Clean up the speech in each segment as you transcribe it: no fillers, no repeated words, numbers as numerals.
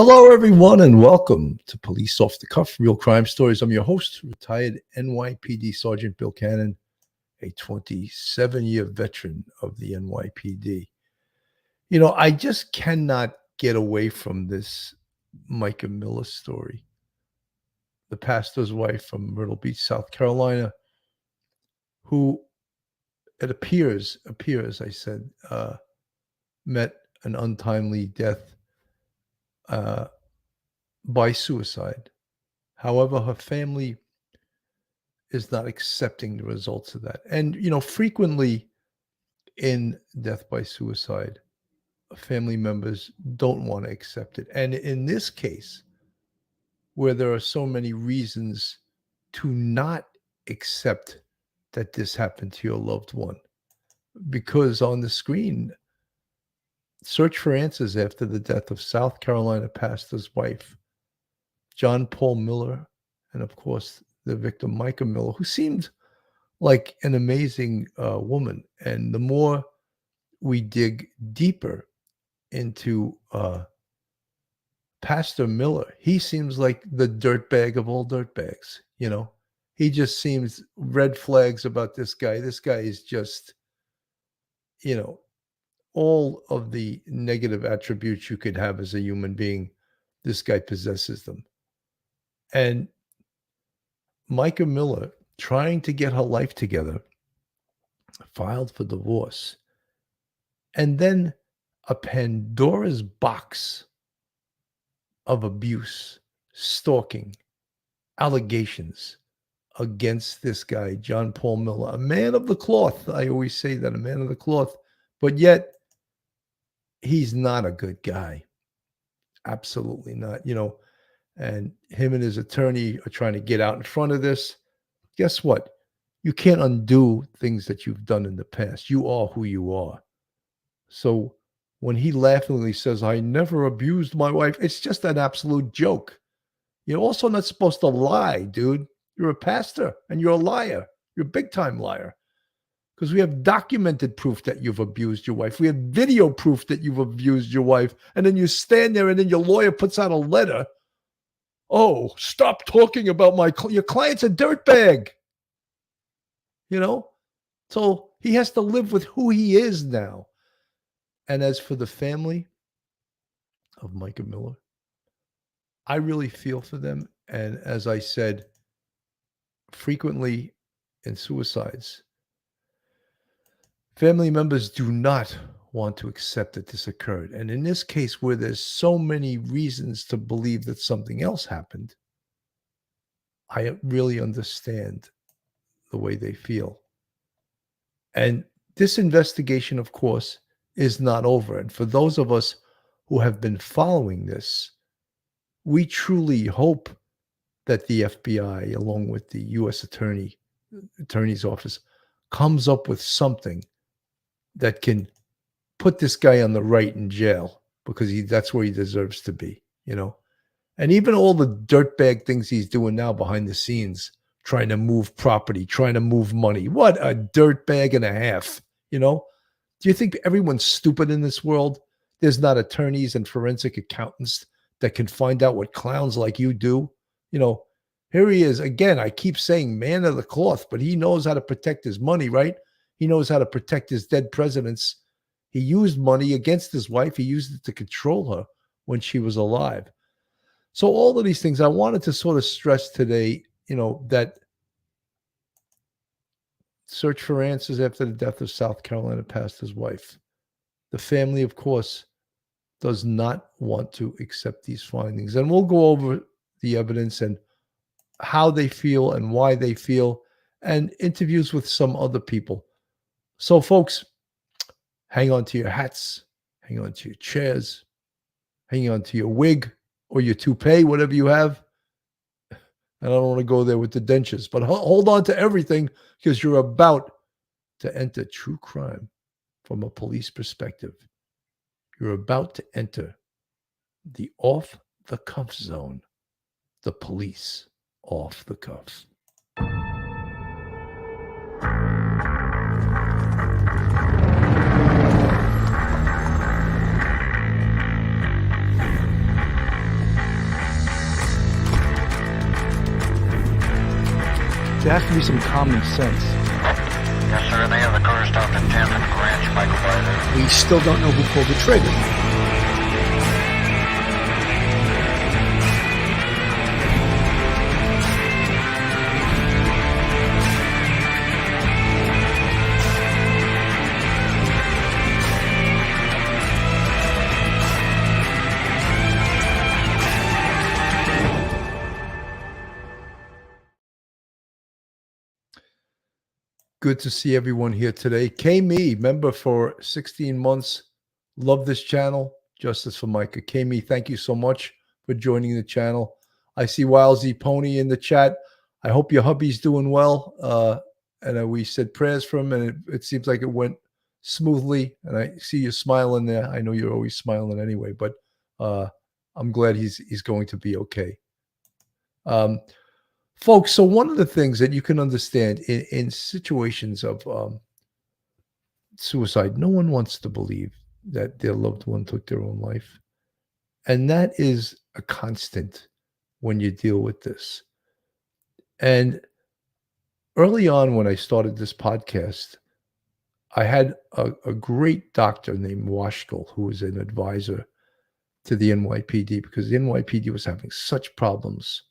Hello, everyone, and welcome to Police Off the Cuff, Real Crime Stories. I'm your host, retired NYPD Sergeant Bill Cannon, a 27-year veteran of the NYPD. You know, I just cannot get away from this Mica Miller story. The pastor's wife from Myrtle Beach, South Carolina, who it appears, met an untimely death by suicide. However, her family is not accepting the results of that. And, you know, frequently in death by suicide, family members don't want to accept it. And in this case, where there are so many reasons to not accept that this happened to your loved one, because on the screen, search for answers after the death of South Carolina pastor's wife, John Paul Miller, and of course, the victim, Mica Miller, who seemed like an amazing woman. And the more we dig deeper into Pastor Miller, he seems like the dirtbag of all dirtbags. You know, he just seems red flags about this guy. This guy is just, you know, all of the negative attributes you could have as a human being. This guy possesses them. And Mica Miller, trying to get her life together, filed for divorce. And then a Pandora's box of abuse, stalking, allegations against this guy, John Paul Miller, a man of the cloth. I always say that, a man of the cloth, but yet he's not a good guy. Absolutely not. You know, and him and his attorney are trying to get out in front of this. Guess what? You can't undo things that you've done in the past. You are who you are. So when he laughingly says, I never abused my wife, it's just an absolute joke. You're also not supposed to lie, dude. You're a pastor and you're a liar. You're a big time liar. Because we have documented proof that you've abused your wife. We have video proof that you've abused your wife. And then you stand there and then your lawyer puts out a letter. Oh, stop talking about your client's a dirtbag. You know? So he has to live with who he is now. And as for the family of Mica Miller, I really feel for them. And as I said, frequently in suicides, family members do not want to accept that this occurred. And in this case, where there's so many reasons to believe that something else happened, I really understand the way they feel. And this investigation, of course, is not over. And for those of us who have been following this, we truly hope that the FBI, along with the U.S. Attorney's Office, comes up with something that can put this guy on the right in jail, because that's where he deserves to be, you know? And even all the dirtbag things he's doing now behind the scenes, trying to move property, trying to move money. What a dirtbag and a half, you know? Do you think everyone's stupid in this world? There's not attorneys and forensic accountants that can find out what clowns like you do. You know, here he is. Again, I keep saying man of the cloth, but he knows how to protect his money, right? He knows how to protect his dead presidents. He used money against his wife. He used it to control her when she was alive. So all of these things I wanted to sort of stress today, you know, that search for answers after the death of South Carolina pastor's wife. The family, of course, does not want to accept these findings. And we'll go over the evidence and how they feel and why they feel, and interviews with some other people. So, folks, hang on to your hats, hang on to your chairs, hang on to your wig or your toupee, whatever you have. And I don't want to go there with the dentures, but hold on to everything, because you're about to enter true crime from a police perspective. You're about to enter the off-the-cuff zone, the police off the cuff. There has to be some common sense. Yes, sir. They have the car stopped at 10th and Ranch, Michael Byler. We still don't know who pulled the trigger. Good to see everyone here today. K-Me, member for 16 months. Love this channel. Justice for Mica. K-Me, thank you so much for joining the channel. I see Wilesy Pony in the chat. I hope your hubby's doing well. And we said prayers for him, and it seems like it went smoothly. And I see you smiling there. I know you're always smiling anyway, but I'm glad he's going to be okay. Folks, so one of the things that you can understand in situations of suicide, no one wants to believe that their loved one took their own life. And that is a constant when you deal with this. And early on when I started this podcast, I had a great doctor named Washkel, who was an advisor to the NYPD, because the NYPD was having such problems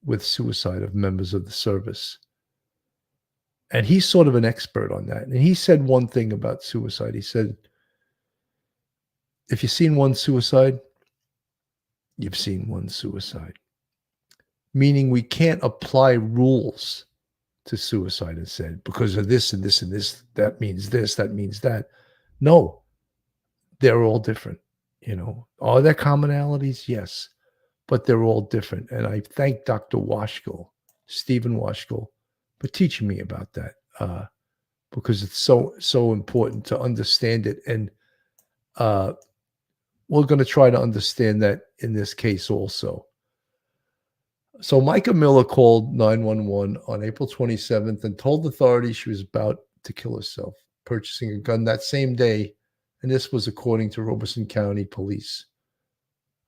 with suicide of members of the service. And he's sort of an expert on that. And he said one thing about suicide. He said, if you've seen one suicide, you've seen one suicide. Meaning we can't apply rules to suicide and said, because of this and this and this, that means this, that means that. No, they're all different. You know, are there commonalities? Yes. But they're all different. And I thank Dr. Washkel, Stephen Washkel, for teaching me about that, because it's so important to understand it. And we're going to try to understand that in this case also. So Mica Miller called 911 on April 27th and told authorities she was about to kill herself, purchasing a gun that same day. And this was according to Robeson County Police.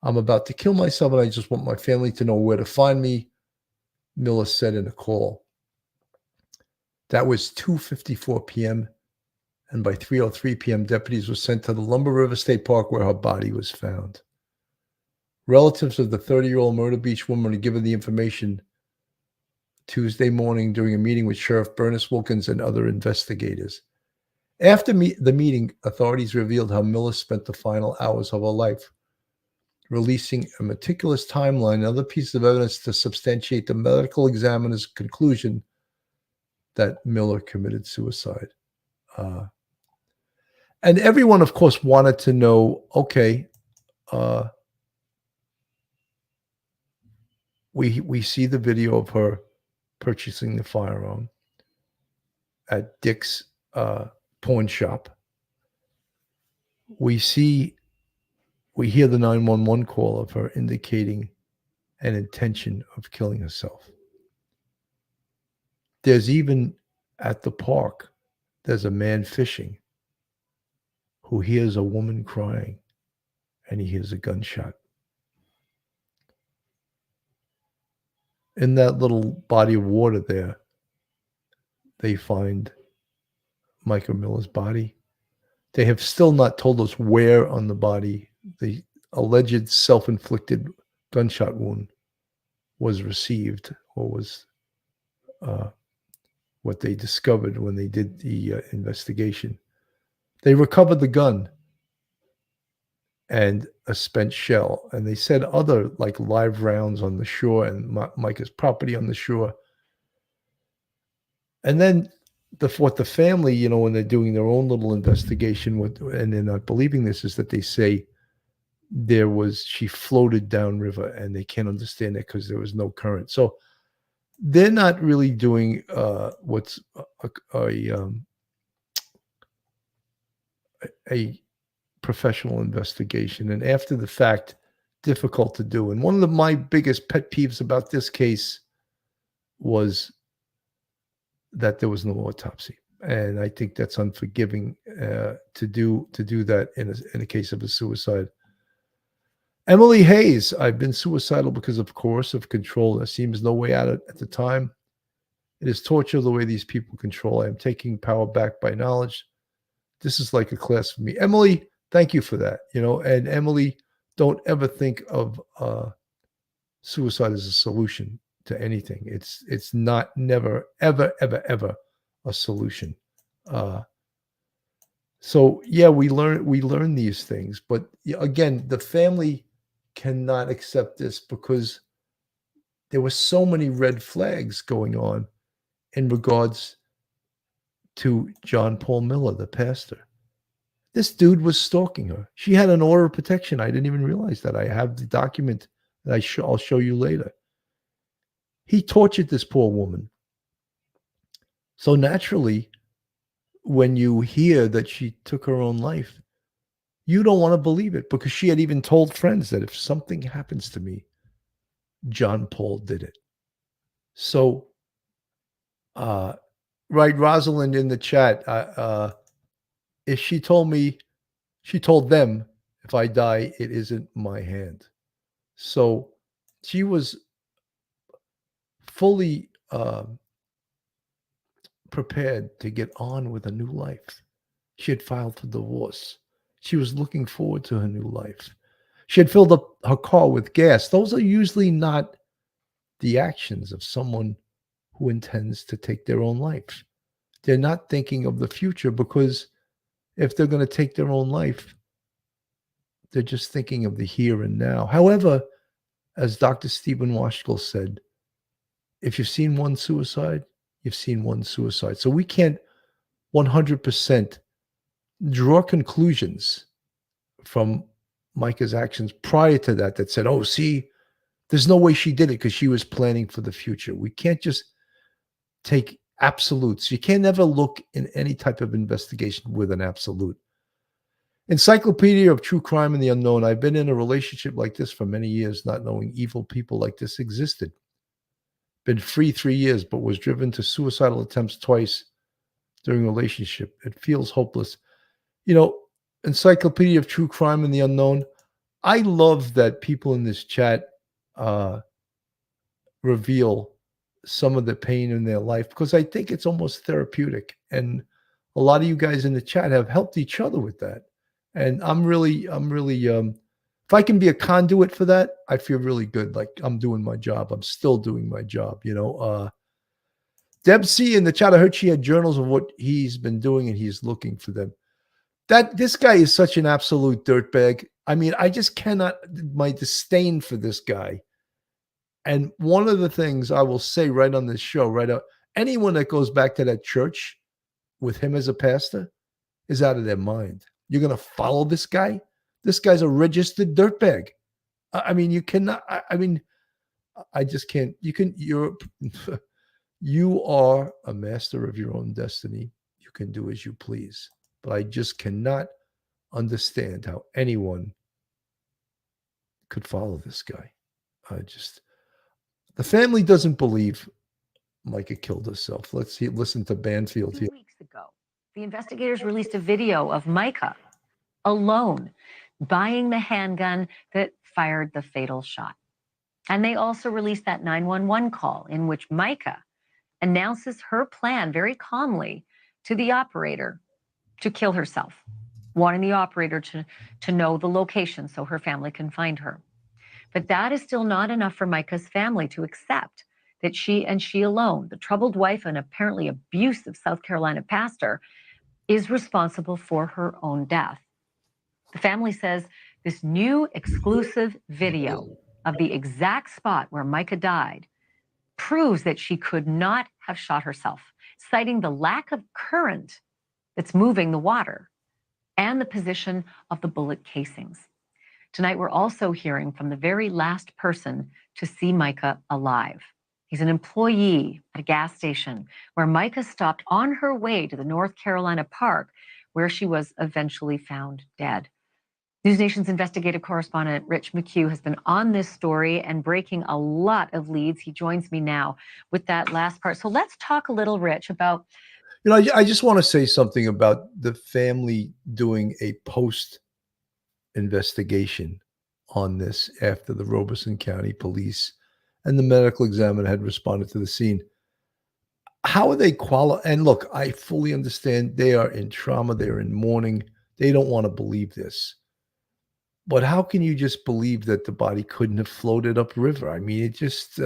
I'm about to kill myself, and I just want my family to know where to find me, Miller said in a call. That was 2:54 p.m., and by 3:03 p.m., deputies were sent to the Lumber River State Park where her body was found. Relatives of the 30-year-old Myrtle Beach woman were given the information Tuesday morning during a meeting with Sheriff Bernice Wilkins and other investigators. After the meeting, authorities revealed how Miller spent the final hours of her life, releasing a meticulous timeline and other pieces of evidence to substantiate the medical examiner's conclusion that Miller committed suicide. And everyone, of course, wanted to know, okay, we see the video of her purchasing the firearm at Dick's pawn shop. We hear the 911 call of her indicating an intention of killing herself. There's even at the park, there's a man fishing who hears a woman crying, and he hears a gunshot. In that little body of water there, they find Mica Miller's body. They have still not told us where on the body the alleged self-inflicted gunshot wound was received, or was what they discovered when they did the investigation. They recovered the gun and a spent shell, and they said other like live rounds on the shore and Mica's property on the shore. And then what the family, you know, when they're doing their own little investigation and they're not believing this, is that they say she floated downriver, and they can't understand that because there was no current. So they're not really doing what's a professional investigation, and after the fact, difficult to do. And one of my biggest pet peeves about this case was that there was no autopsy, and I think that's unforgiving to do that in a case of a suicide. Emily Hayes, I've been suicidal because of coercive control. There seems no way out at the time. It is torture the way these people control. I am taking power back by knowledge. This is like a class for me. Emily, thank you for that. And Emily, don't ever think of suicide as a solution to anything. It's not, never, ever, ever, ever a solution. So yeah, we learn these things, but again, the family cannot accept this because there were so many red flags going on in regards to John Paul Miller, the pastor. This dude was stalking her. She had an order of protection. I didn't even realize that. I have the document that I'll show you later. He tortured this poor woman. So naturally, when you hear that she took her own life, you don't want to believe it, because she had even told friends that if something happens to me, John Paul did it. So, right, Rosalind in the chat, if she told them, if I die, it isn't my hand. So she was fully prepared to get on with a new life. She had filed for divorce. She was looking forward to her new life. She had filled up her car with gas. Those are usually not the actions of someone who intends to take their own life. They're not thinking of the future, because if they're going to take their own life, they're just thinking of the here and now. However, as Dr. Stephen Washkill said, if you've seen one suicide, you've seen one suicide. So we can't 100% draw conclusions from Mica's actions prior to that said, oh, see, there's no way she did it because she was planning for the future. We can't just take absolutes. You can't ever look in any type of investigation with an absolute. Encyclopedia of True Crime and the Unknown. I've been in a relationship like this for many years, not knowing evil people like this existed. Been free 3 years, but was driven to suicidal attempts twice during a relationship. It feels hopeless. Encyclopedia of True Crime and the Unknown. I love that people in this chat reveal some of the pain in their life, because I think it's almost therapeutic. And a lot of you guys in the chat have helped each other with that. And I'm really, if I can be a conduit for that, I feel really good. Like I'm doing my job. I'm still doing my job. Deb C in the chat, I heard she had journals of what he's been doing and he's looking for them. This guy is such an absolute dirtbag. I mean, I just cannot, my disdain for this guy. And one of the things I will say right on this show, right out, anyone that goes back to that church with him as a pastor is out of their mind. You're going to follow this guy? This guy's a registered dirtbag. I mean, you cannot, I just can't, you are a master of your own destiny. You can do as you please. But I just cannot understand how anyone could follow this guy. The family doesn't believe Mica killed herself. Listen to Banfield here. 2 weeks ago, the investigators released a video of Mica alone buying the handgun that fired the fatal shot. And they also released that 911 call in which Mica announces her plan very calmly to the operator to kill herself, wanting the operator to know the location so her family can find her. But that is still not enough for Mica's family to accept that she and she alone, the troubled wife and apparently abusive South Carolina pastor, is responsible for her own death. The family says this new exclusive video of the exact spot where Mica died proves that she could not have shot herself, citing the lack of current that's moving the water and the position of the bullet casings. Tonight, we're also hearing from the very last person to see Mica alive. He's an employee at a gas station where Mica stopped on her way to the North Carolina park, where she was eventually found dead. News Nation's investigative correspondent Rich McHugh has been on this story and breaking a lot of leads. He joins me now with that last part. So let's talk a little, Rich, about... I just want to say something about the family doing a post investigation on this after the Robeson County police and the medical examiner had responded to the scene. how are they And look, I fully understand they are in trauma, they're in mourning. They don't want to believe this. But how can you just believe that the body couldn't have floated upriver? I mean, it just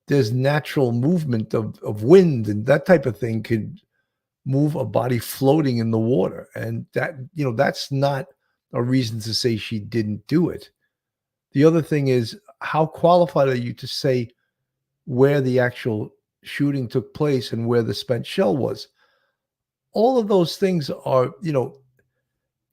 there's natural movement of wind and that type of thing could move a body floating in the water. And that, that's not a reason to say she didn't do it. The other thing is, how qualified are you to say where the actual shooting took place and where the spent shell was? All of those things are,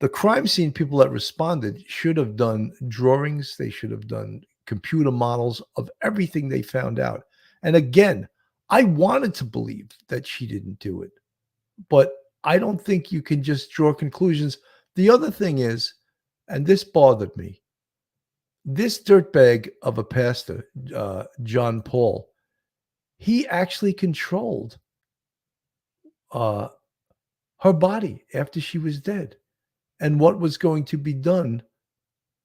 the crime scene people that responded should have done drawings. They should have done computer models of everything they found out. And again, I wanted to believe that she didn't do it, but I don't think you can just draw conclusions. The other thing is, and this bothered me, this dirtbag of a pastor, John Paul, he actually controlled her body after she was dead and what was going to be done,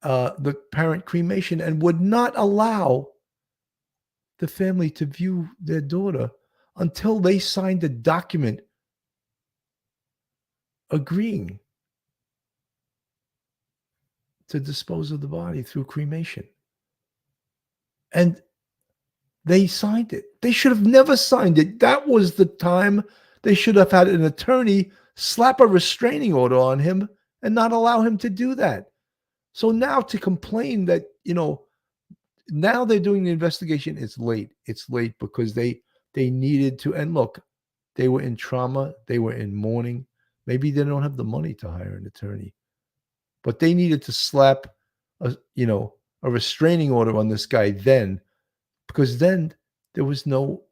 the parent cremation, and would not allow the family to view their daughter until they signed a document agreeing to dispose of the body through cremation. And they signed it. They should have never signed it. That was the time they should have had an attorney slap a restraining order on him and not allow him to do that. So now to complain that, now they're doing the investigation, it's late. It's late because they needed to. And look, they were in trauma. They were in mourning. Maybe they don't have the money to hire an attorney, but they needed to slap a restraining order on this guy then, because then there was no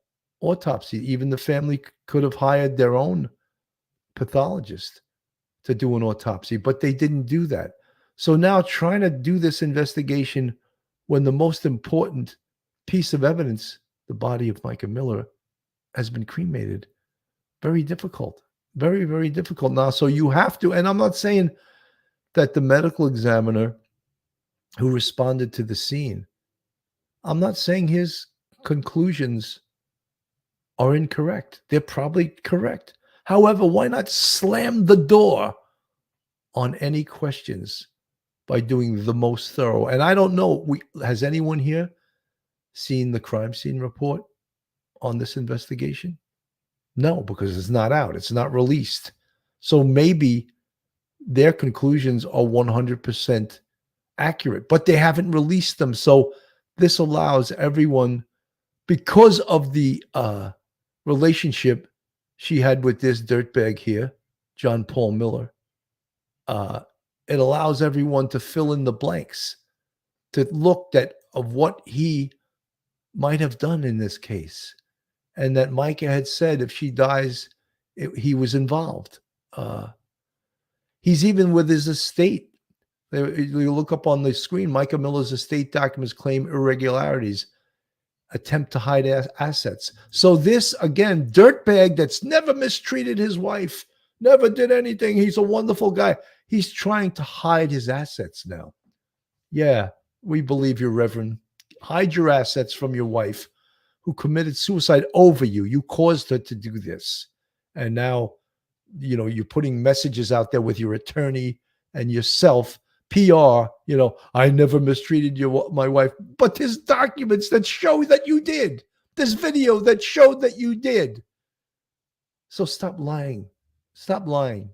autopsy. Even the family could have hired their own pathologist to do an autopsy, but they didn't do that. So now trying to do this investigation when the most important piece of evidence, the body of Mica Miller, has been cremated, very difficult. Very, very difficult now. So you have to, and I'm not saying that the medical examiner who responded to the scene, I'm not saying his conclusions are incorrect. They're probably correct. However, why not slam the door on any questions by doing the most thorough? And I don't know, has anyone here seen the crime scene report on this investigation? No, because it's not out. It's not released. So maybe their conclusions are 100% accurate, but they haven't released them. So this allows everyone, because of the relationship she had with this dirtbag here, John Paul Miller, it allows everyone to fill in the blanks, to look of what he might have done in this case. And that Mica had said if she dies, he was involved. He's even with his estate. You look up on the screen, Mica Miller's estate documents claim irregularities, attempt to hide assets. So this, again, dirtbag that's never mistreated his wife, never did anything. He's a wonderful guy. He's trying to hide his assets now. Yeah, we believe you, Reverend. Hide your assets from your wife, who committed suicide over you. You caused her to do this. And now, you're putting messages out there with your attorney and yourself, PR, I never mistreated my wife. But there's documents that show that you did. There's video that showed that you did. So stop lying. Stop lying.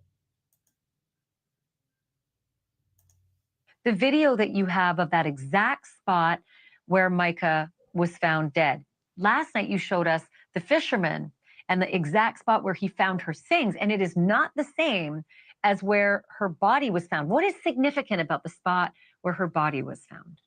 The video that you have of that exact spot where Mica was found dead. Last night you showed us the fisherman and the exact spot where he found her things, and it is not the same as where her body was found. What is significant about the spot where her body was found?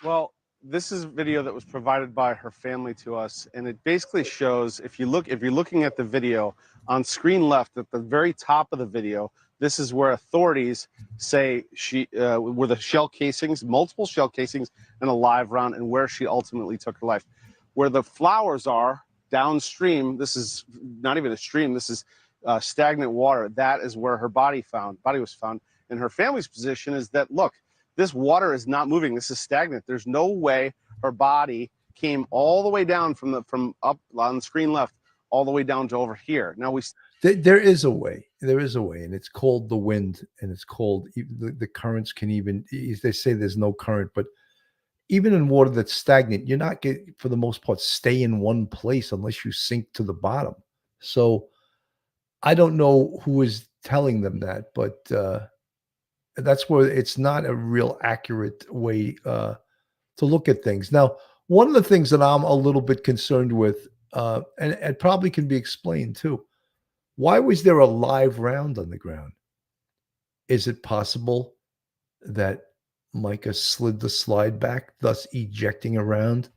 Well, this is video that was provided by her family to us, and it basically shows, if you're looking at the video on screen left at the very top of the video, this is where authorities say were the shell casings, multiple shell casings, and a live round, and where she ultimately took her life. Where the flowers are downstream, this is not even a stream, this is stagnant water. That is where her body was found. And her family's position is that, look, this water is not moving. This is stagnant. There's no way her body came all the way down from up on the screen left all the way down to over here. Now There is a way. There is a way, and it's called the wind, and it's called the currents can even. They say there's no current, but even in water that's stagnant, you're not getting, for the most part, stay in one place unless you sink to the bottom. So I don't know who is telling them that, but that's where it's not a real accurate way to look at things. Now, one of the things that I'm a little bit concerned with, and it probably can be explained too, why was there a live round on the ground? Is it possible that Mica slid the slide back, thus ejecting a round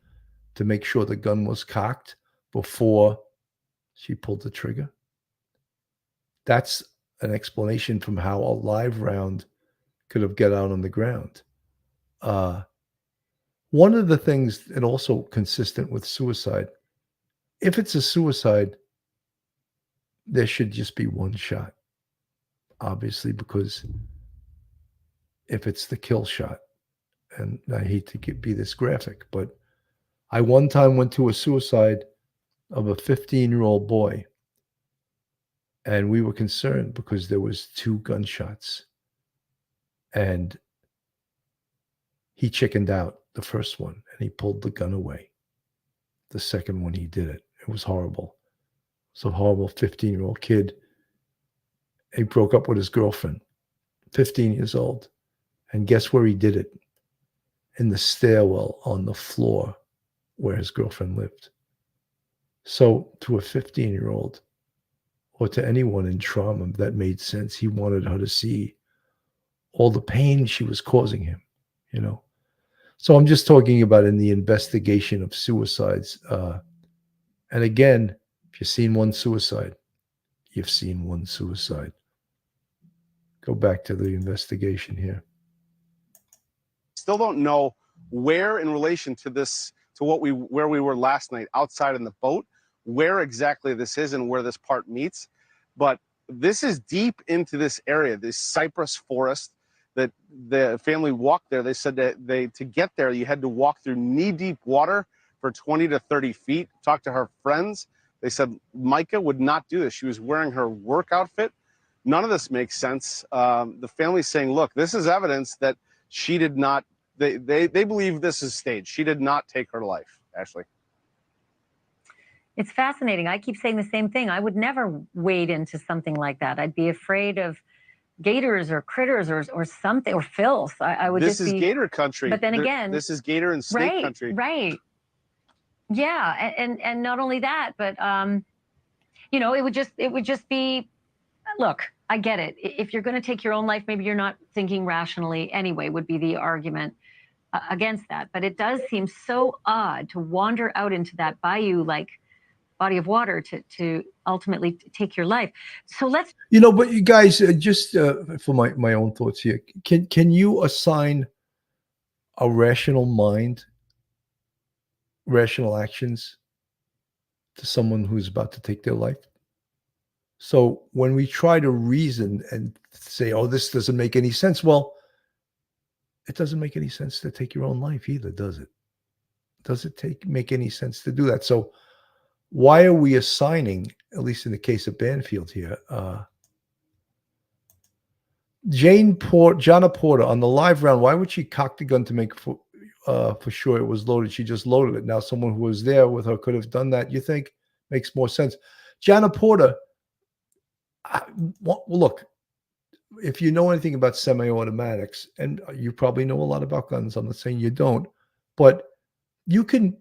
to make sure the gun was cocked before she pulled the trigger? That's an explanation from how a live round could have got out on the ground. One of the things, and also consistent with suicide, if it's a suicide, there should just be one shot, obviously, because if it's the kill shot, and I hate to be this graphic, but I one time went to a suicide of a 15-year-old boy, and we were concerned because there was 2 gunshots, and he chickened out the first one, and he pulled the gun away. The second one, he did it. It was horrible. It's a horrible 15-year-old kid. He broke up with his girlfriend, 15 years old. And guess where he did it? In the stairwell on the floor where his girlfriend lived. So to a 15-year-old, or to anyone in trauma, that made sense. He wanted her to see all the pain she was causing him, you know. So I'm just talking about in the investigation of suicides. And again, if you've seen one suicide, you've seen one suicide. Go back to the investigation here. still don't know where, in relation to this, to where we were last night outside in the boat, where exactly this is and where this part meets. But this is deep into this area, this cypress forest that the family walked there. They said that to get there, you had to walk through knee-deep water for 20 to 30 feet. Talked to her friends. They said Mica would not do this. She was wearing her work outfit. None of this makes sense. The family's saying, look, this is evidence that she did not, they believe this is staged. She did not take her life, Ashley. It's fascinating. I keep saying the same thing. I would never wade into something like that. I'd be afraid of gators or critters or something, or filth. I would This just is be, gator country. But then again, this is gator and snake country. Right. Yeah. And not only that, but, you know, it would just be, look, I get it. If you're going to take your own life, maybe you're not thinking rationally anyway, would be the argument against that. But it does seem so odd to wander out into that bayou, like body of water, to ultimately take your life. So let's, you know, but you guys, just for my own thoughts here, can you assign a rational mind, rational actions to someone who's about to take their life? So when we try to reason and say, oh, this doesn't make any sense, well, it doesn't make any sense to take your own life either, does it? Does it make any sense to do that? So why are we assigning, at least in the case of Banfield here, Jonna Porter on the live round, why would she cock the gun to make for sure it was loaded? She just loaded it. Now someone who was there with her could have done that, you think? Makes more sense. Jonna Porter, well, look, if you know anything about semi-automatics, and you probably know a lot about guns, I'm not saying you don't, but you can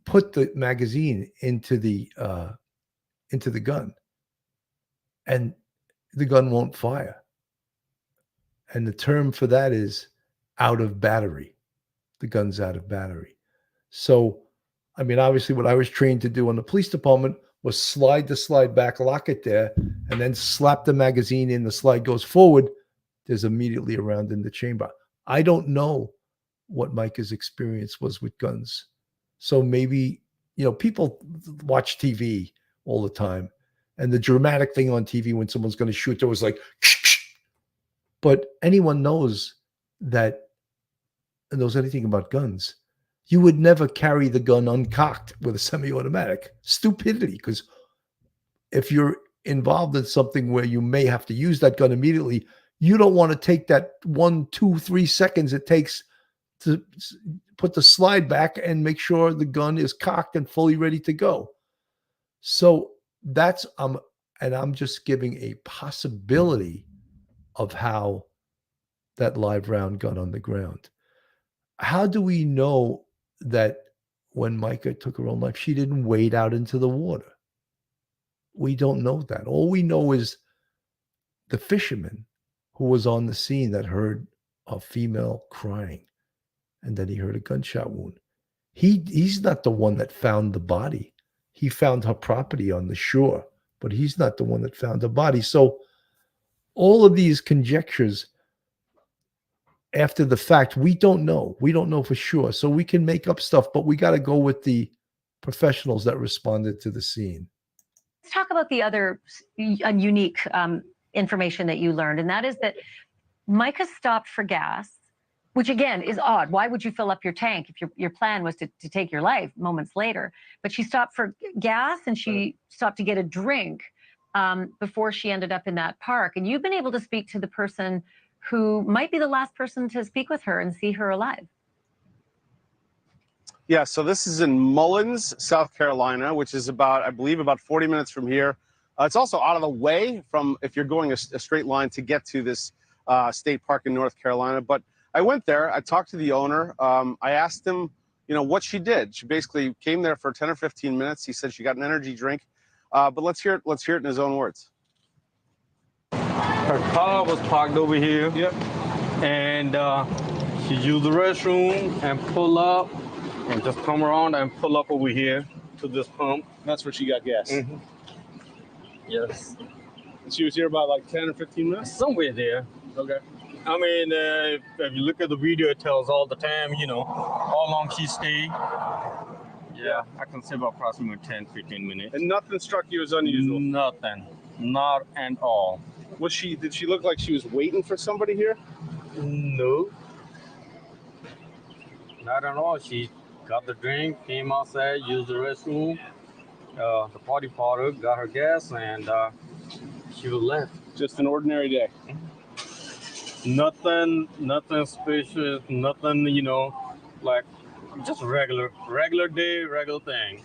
put the magazine into the gun, and the gun won't fire. And the term for that is out of battery. The gun's out of battery. So, I mean, obviously, what I was trained to do in the police department was slide the slide back, lock it there, and then slap the magazine in. The slide goes forward. There's immediately a round in the chamber. I don't know what Mica's experience was with guns. So maybe, you know, people watch TV all the time, and the dramatic thing on TV when someone's going to shoot, there was like, but anyone knows that, and knows anything about guns, You would never carry the gun uncocked with a semi-automatic. Stupidity, because if you're involved in something where you may have to use that gun immediately, you don't want to take that 1, 2, 3 seconds it takes to put the slide back and make sure the gun is cocked and fully ready to go. So that's and I'm just giving a possibility of how that live round got on the ground. How do we know that when Mica took her own life, she didn't wade out into the water? We don't know that. All we know is the fisherman who was on the scene that heard a female crying, and then he heard a gunshot wound. He's not the one that found the body. He found her property on the shore, but he's not the one that found the body. So all of these conjectures after the fact, we don't know. We don't know for sure. So we can make up stuff, but we got to go with the professionals that responded to the scene. Let's talk about the other unique information that you learned, and that is that Mica stopped for gas, which again is odd. Why would you fill up your tank if your plan was to take your life moments later? But she stopped for gas and she stopped to get a drink before she ended up in that park. And you've been able to speak to the person who might be the last person to speak with her and see her alive. Yeah, so this is in Mullins, South Carolina, which is about, I believe, about 40 minutes from here. It's also out of the way from if you're going a straight line to get to this state park in North Carolina. But I went there. I talked to the owner. I asked him, what she did. She basically came there for 10 or 15 minutes. He said she got an energy drink. But let's hear it. Let's hear it in his own words. Her car was parked over here. Yep. And she used the restroom and pull up and just come around and pull up over here to this pump. That's where she got gas. Mm-hmm. Yes. She was here about like 10 or 15 minutes? Somewhere there. Okay. I mean, if you look at the video, it tells all the time, how long she stayed. Yeah, I can say about approximately 10, 15 minutes. And nothing struck you as unusual? Nothing. Not at all. Did she look like she was waiting for somebody here? No. Not at all. She got the drink, came outside, used the restroom, the party powder, got her gas, and she was left. Just an ordinary day. Nothing special, nothing, like just regular day, regular thing.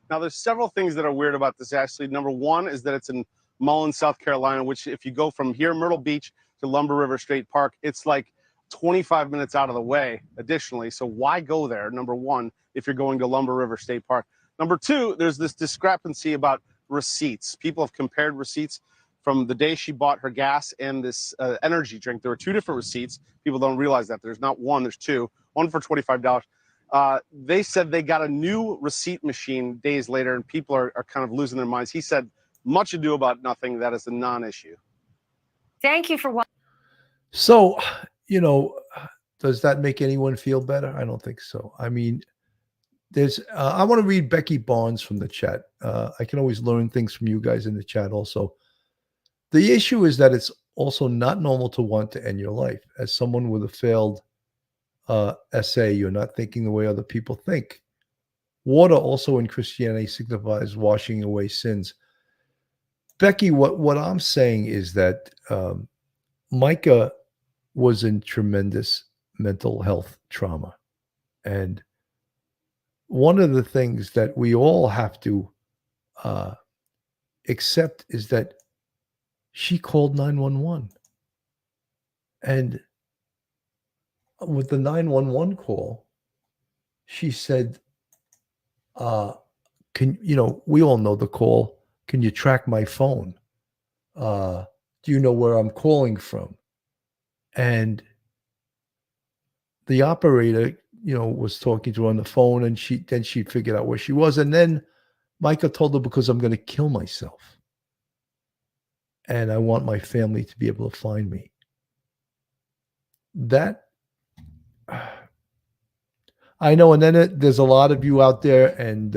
Now, there's several things that are weird about this, Ashley. Number one is that it's in Mullins, South Carolina, which if you go from here, Myrtle Beach, to Lumber River State Park, it's like 25 minutes out of the way additionally. So why go there, number one, if you're going to Lumber River State Park? Number two, there's this discrepancy about receipts. People have compared receipts from the day she bought her gas and this energy drink. There were two different receipts. People don't realize that. There's not one, there's two. One for $25. They said they got a new receipt machine days later, and people are kind of losing their minds. He said, much ado about nothing. That is a non-issue. Thank you for watching. So, does that make anyone feel better? I don't think so. I mean, I want to read Becky Barnes from the chat. I can always learn things from you guys in the chat also. The issue is that it's also not normal to want to end your life. As someone with a failed essay, you're not thinking the way other people think. Water also in Christianity signifies washing away sins. Becky, what I'm saying is that Mica was in tremendous mental health trauma. And one of the things that we all have to accept is that she called 911. And with the 911 call, she said, we all know the call. Can you track my phone? Do you know where I'm calling from? And the operator, was talking to her on the phone, and she figured out where she was. And then Mica told her, because I'm going to kill myself. And I want my family to be able to find me. That, I know. And then there's a lot of you out there, and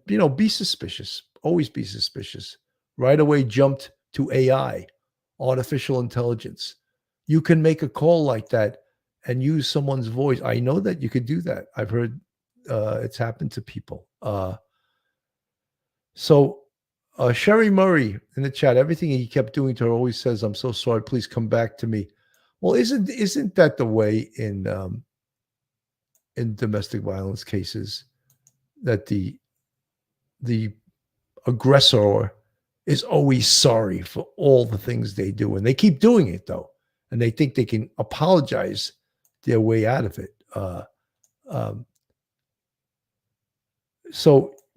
be suspicious. Always be suspicious. Right away jumped to AI, artificial intelligence. You can make a call like that and use someone's voice. I know that you could do that. I've heard it's happened to people. So Sherry Murray in the chat, everything he kept doing to her always says, "I'm so sorry. Please come back to me." Well, isn't that the way in domestic violence cases, that the aggressor is always sorry for all the things they do, and they keep doing it though, and they think they can apologize their way out of it.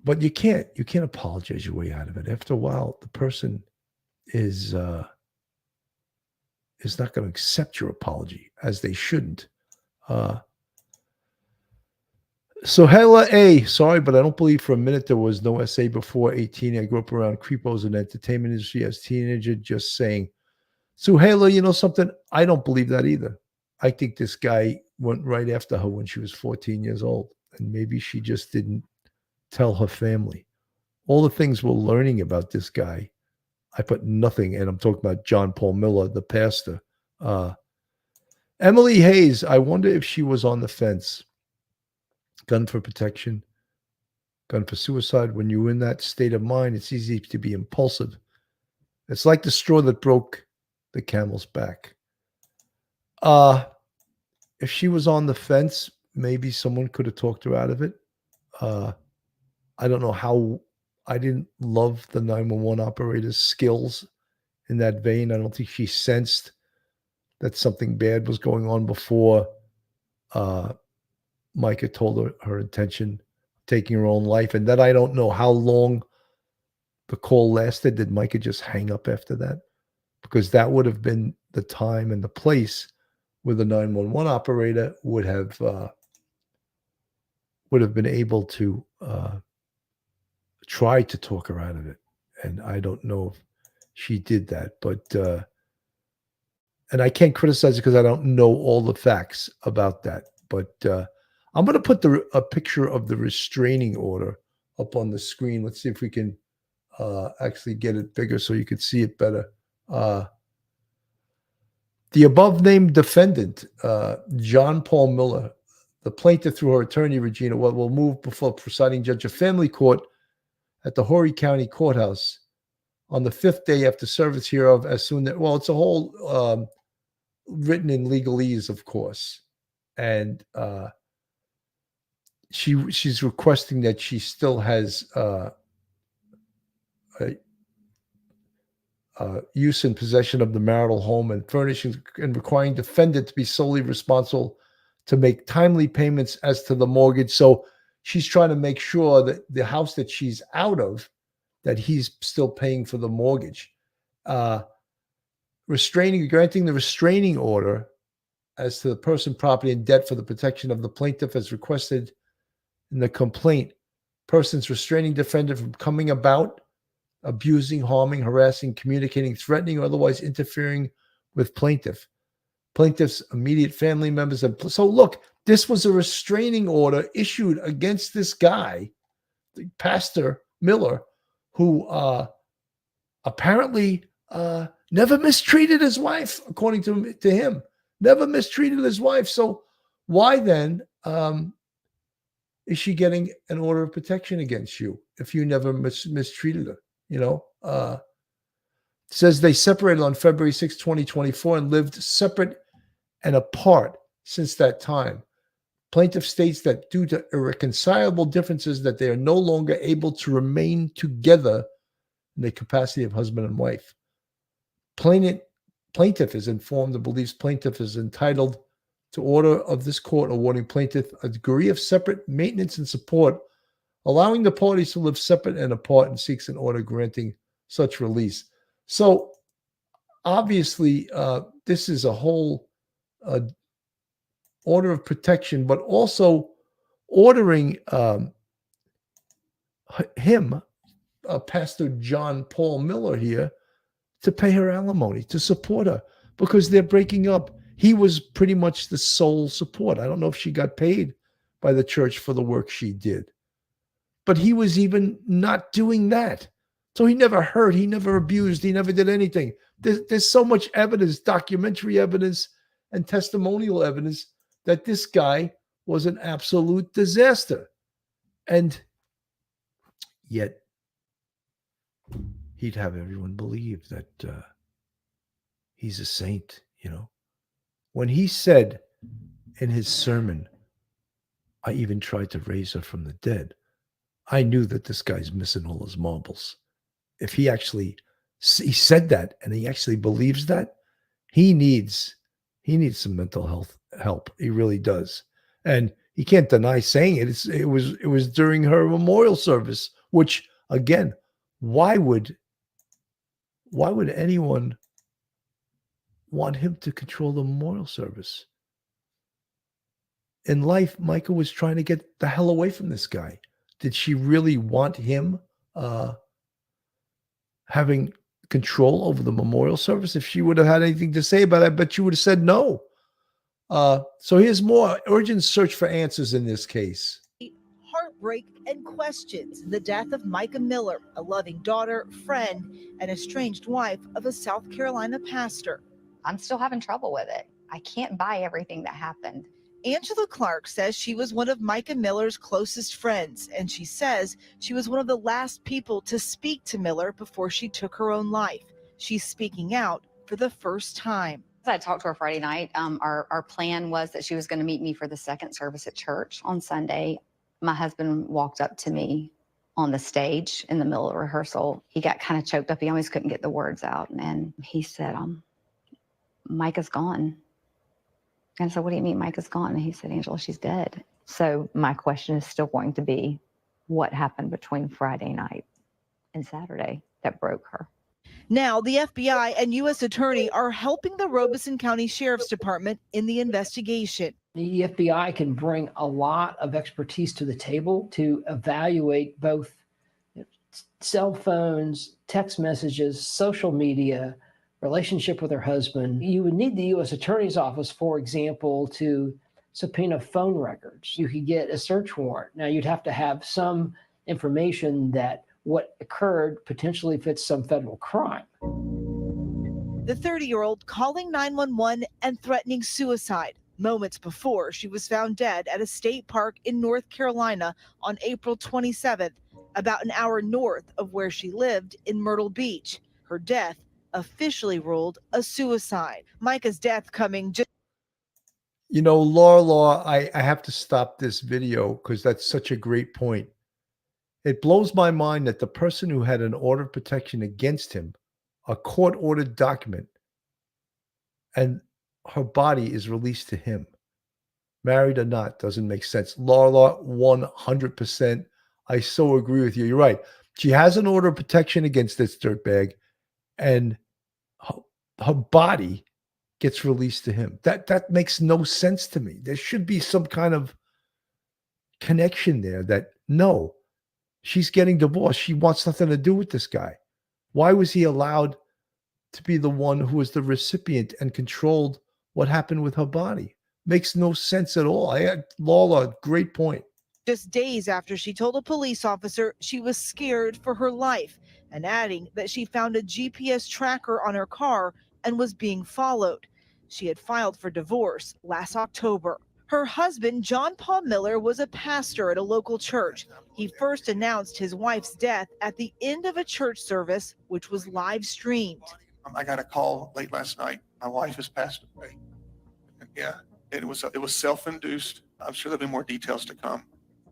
But you can't apologize your way out of it. After a while, the person is not going to accept your apology, as they shouldn't. So Hella A, sorry, but I don't believe for a minute there was no SA before 18. I grew up around creepos and entertainment industry as a teenager, just saying. So Hella, you know something? I don't believe that either. I think this guy went right after her when she was 14 years old, and maybe she just didn't tell her family. All the things we're learning about this guy, I put nothing, and I'm talking about John Paul Miller, the pastor. Emily Hayes, I wonder if she was on the fence. Gun for protection, gun for suicide. When you're in that state of mind, it's easy to be impulsive. It's like the straw that broke the camel's back. If she was on the fence, maybe someone could have talked her out of it. I don't know how. I didn't love the 911 operator's skills in that vein. I don't think she sensed that something bad was going on before Mica told her intention of taking her own life. And then I don't know how long the call lasted. Did Mica just hang up after that? Because that would have been the time and the place where the 911 operator would have been able to try to talk her out of it. And I don't know if she did that. But and I can't criticize it because I don't know all the facts about that. But I'm going to put a picture of the restraining order up on the screen. Let's see if we can actually get it bigger so you can see it better. The above-named defendant, John Paul Miller, the plaintiff through her attorney, Regina, will move before presiding judge of family court at the Horry County Courthouse on the 5th day after service hereof, as soon as, well, it's a whole written in legalese, of course. And she's requesting that she still has use and possession of the marital home and furnishings, and requiring defendant to be solely responsible to make timely payments as to the mortgage. So she's trying to make sure that the house that she's out of, that he's still paying for the mortgage. Granting the restraining order as to the person, property, and debt for the protection of the plaintiff as requested in the complaint. Persons restraining defendant from coming about, abusing, harming, harassing, communicating, threatening, or otherwise interfering with plaintiff. Plaintiff's immediate family members. So look, this was a restraining order issued against this guy, Pastor Miller, who apparently never mistreated his wife, according to him. Never mistreated his wife. So why then is she getting an order of protection against you if you never mistreated her? You know, says they separated on February 6, 2024 and lived separate and apart since that time. Plaintiff states that due to irreconcilable differences that they are no longer able to remain together in the capacity of husband and wife. Plaintiff is informed and believes plaintiff is entitled to order of this court awarding plaintiff a degree of separate maintenance and support, allowing the parties to live separate and apart, and seeks an order granting such release. So obviously, this is a whole order of protection, but also ordering him, Pastor John Paul Miller here, to pay her alimony, to support her, because they're breaking up. He was pretty much the sole support. I don't know if she got paid by the church for the work she did, but he was even not doing that. So he never hurt, he never abused, he never did anything. There's so much evidence, documentary evidence and testimonial evidence, that this guy was an absolute disaster. And yet he'd have everyone believe that he's a saint, you know. When he said in his sermon, I even tried to raise her from the dead, I knew that this guy's missing all his marbles. If he said that and he actually believes that, he needs some mental health help. He really does. And he can't deny saying it. It was during her memorial service, which again, why would anyone want him to control the memorial service? In life, Mica was trying to get the hell away from this guy. Did she really want him having control over the memorial service? If she would have had anything to say about it, I bet she would have said no. So here's more urgent search for answers in this case. Heartbreak and questions. The death of Mica Miller, a loving daughter, friend, and estranged wife of a South Carolina pastor. I'm still having trouble with it. I can't buy everything that happened. Angela Clark says she was one of Mica Miller's closest friends, and she says she was one of the last people to speak to Miller before she took her own life. She's speaking out for the first time. I talked to her Friday night. Our plan was that she was going to meet me for the second service at church on Sunday. My husband walked up to me on the stage in the middle of rehearsal. He got kind of choked up. He always couldn't get the words out. And he said, Mica's gone. And I said, what do you mean Mica's gone? And he said, Angela, she's dead. So my question is still going to be, what happened between Friday night and Saturday that broke her? Now, the FBI and U.S. Attorney are helping the Robeson County Sheriff's Department in the investigation. The FBI can bring a lot of expertise to the table to evaluate both cell phones, text messages, social media, relationship with her husband. You would need the U.S. Attorney's Office, for example, to subpoena phone records. You could get a search warrant. Now, you'd have to have some information that what occurred potentially fits some federal crime. The 30-year-old calling 911 and threatening suicide moments before she was found dead at a state park in North Carolina on April 27th, about an hour north of where she lived in Myrtle Beach. Her death officially ruled a suicide. Mica's death coming just... You know, Law, I have to stop this video because that's such a great point. It blows my mind that the person who had an order of protection against him, a court-ordered document, and her body is released to him, married or not, doesn't make sense. Law, 100%. I so agree with you. You're right. She has an order of protection against this dirtbag, and her body gets released to him. That makes no sense to me. There should be some kind of connection there that, no, she's getting divorced. She wants nothing to do with this guy. Why was he allowed to be the one who was the recipient and controlled what happened with her body? Makes no sense at all. Lala, great point. Just days after she told a police officer she was scared for her life, and adding that she found a GPS tracker on her car and was being followed. She had filed for divorce last October. Her husband, John Paul Miller, was a pastor at a local church. He first announced his wife's death at the end of a church service, which was live streamed. I got a call late last night. My wife has passed away. Yeah, it was self-induced. I'm sure there'll be more details to come.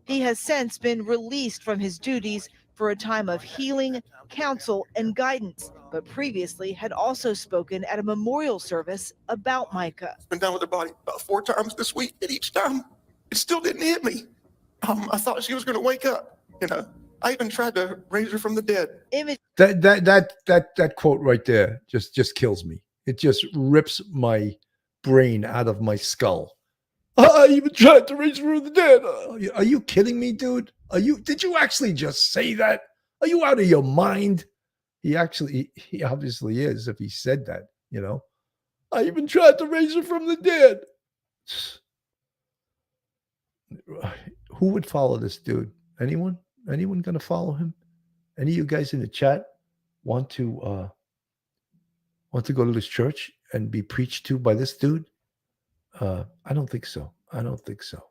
He has since been released from his duties for a time of healing, counsel, and guidance, but previously had also spoken at a memorial service about Mica. Been down with her body about 4 times this week, and each time it still didn't hit me. I thought she was going to wake up. You know, I even tried to raise her from the dead. That quote right there just kills me. It just rips my brain out of my skull. I even tried to raise her from the dead. Are you kidding me, dude? Did you actually just say that? Are you out of your mind? He obviously is if he said that, you know. I even tried to raise her from the dead. Who would follow this dude? Anyone? Anyone going to follow him? Any of you guys in the chat want to go to this church and be preached to by this dude? I don't think so. I don't think so.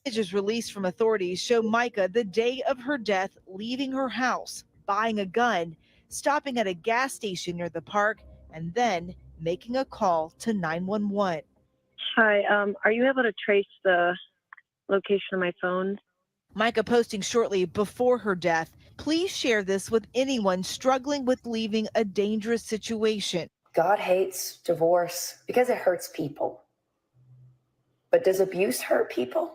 Images released from authorities show Mica the day of her death leaving her house, buying a gun, stopping at a gas station near the park, and then making a call to 911. Hi, are you able to trace the location of my phone? Mica posting shortly before her death, please share this with anyone struggling with leaving a dangerous situation. God hates divorce because it hurts people. But does abuse hurt people?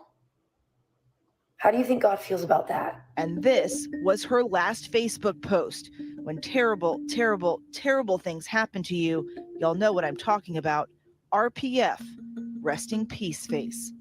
How do you think God feels about that? And this was her last Facebook post. When terrible, terrible, terrible things happen to you, y'all know what I'm talking about. RPF, resting peace face.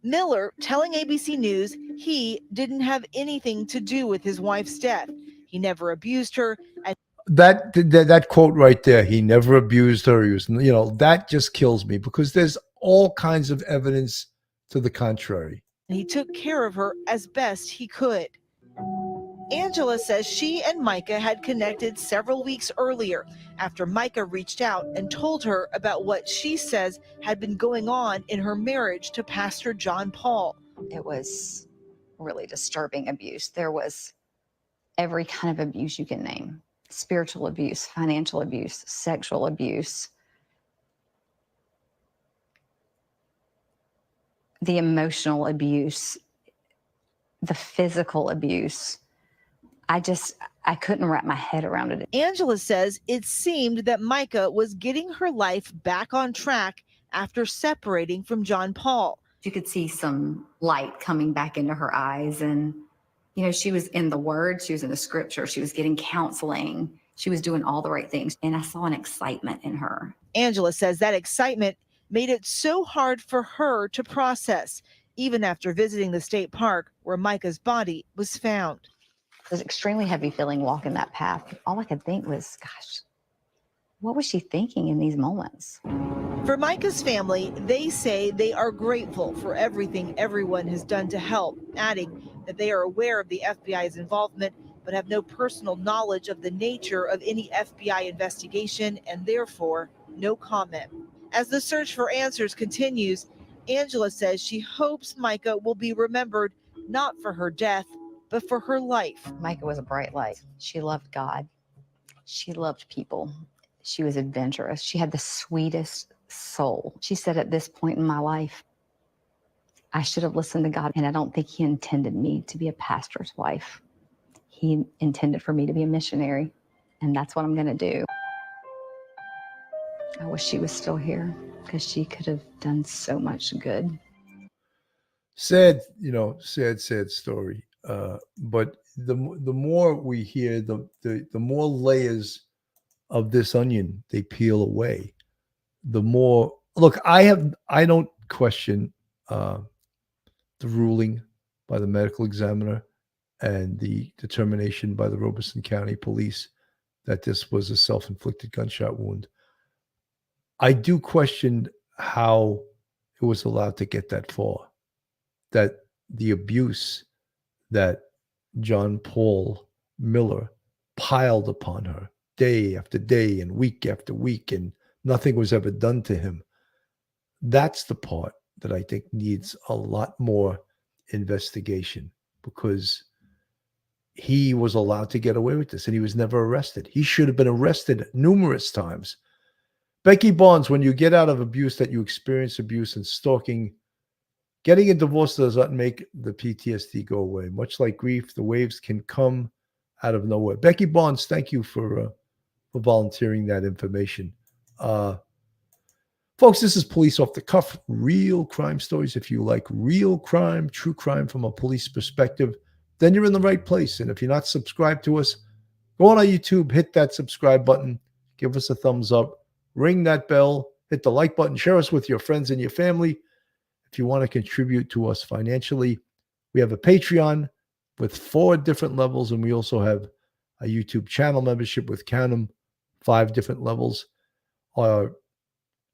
Miller telling ABC News he didn't have anything to do with his wife's death. He never abused her. And That quote right there, he never abused her. He was, that just kills me because there's all kinds of evidence to the contrary. he took care of her as best he could. Angela says she and Mica had connected several weeks earlier after Mica reached out and told her about what she says had been going on in her marriage to Pastor John Paul. It was really disturbing abuse. There was every kind of abuse you can name: spiritual abuse, financial abuse, sexual abuse, the emotional abuse, the physical abuse. I couldn't wrap my head around it. Angela says it seemed that Mica was getting her life back on track after separating from John Paul. You could see some light coming back into her eyes, and she was in the Word, she was in the Scripture, she was getting counseling, she was doing all the right things, and I saw an excitement in her. Angela says that excitement made it so hard for her to process, even after visiting the state park where Mica's body was found. It was extremely heavy feeling walking that path. All I could think was, gosh, what was she thinking in these moments? For Mica's family, they say they are grateful for everything everyone has done to help, adding that they are aware of the FBI's involvement, but have no personal knowledge of the nature of any FBI investigation and therefore no comment. As the search for answers continues, Angela says she hopes Mica will be remembered not for her death, but for her life. Mica was a bright light. She loved God. She loved people. She was adventurous. She had the sweetest soul. She said, at this point in my life, I should have listened to God, and I don't think he intended me to be a pastor's wife. He intended for me to be a missionary, and that's what I'm going to do. I wish she was still here because she could have done so much good. Sad story. But the more we hear, the more layers of this onion they peel away. The more, look, I don't question the ruling by the medical examiner and the determination by the Robeson County Police that this was a self-inflicted gunshot wound. I do question how it was allowed to get that far, that the abuse that John Paul Miller piled upon her day after day and week after week, and nothing was ever done to him. That's the part that I think needs a lot more investigation, because he was allowed to get away with this and he was never arrested. He should have been arrested numerous times. Becky Barnes, when you get out of abuse, that you experience abuse and stalking, getting a divorce does not make the PTSD go away. Much like grief, the waves can come out of nowhere. Becky Barnes, thank you for volunteering that information. Folks, this is Police Off the Cuff, real crime stories. If you like real crime, true crime from a police perspective, then you're in the right place. And if you're not subscribed to us, go on our YouTube, hit that subscribe button, give us a thumbs up, ring that bell, hit the like button, share us with your friends and your family. If you want to contribute to us financially, we have a Patreon with 4 different levels, and we also have a YouTube channel membership with, count them, 5 different levels. Our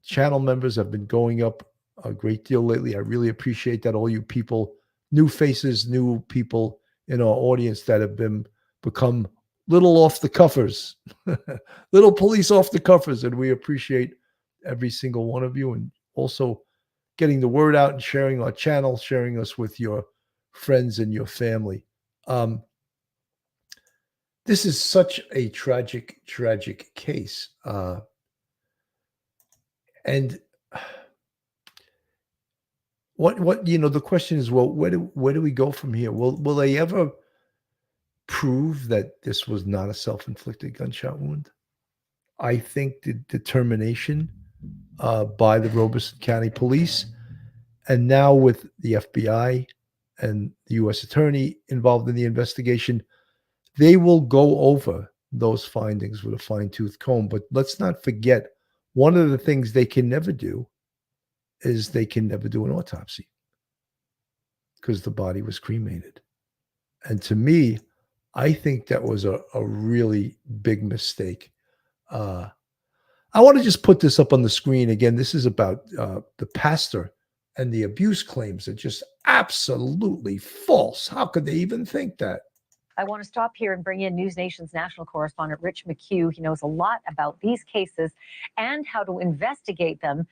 channel members have been going up a great deal lately. I really appreciate that. All you people, new faces, new people in our audience that have become little off the cuffers, little police off the cuffers, and we appreciate every single one of you. And also, getting the word out and sharing our channel, sharing us with your friends and your family. This is such a tragic, tragic case. And what the question is, well, where do we go from here? Will they ever prove that this was not a self-inflicted gunshot wound? I think the determination by the Robeson County Police, and now with the FBI and the U.S. Attorney involved in the investigation, they will go over those findings with a fine-tooth comb. But let's not forget, one of the things they can never do is they can never do an autopsy because the body was cremated. And to me, I think that was a really big mistake. I want to just put this up on the screen again. This is about the pastor, and the abuse claims are just absolutely false. How could they even think that? I want to stop here and bring in News Nation's national correspondent, Rich McHugh. He knows a lot about these cases and how to investigate them.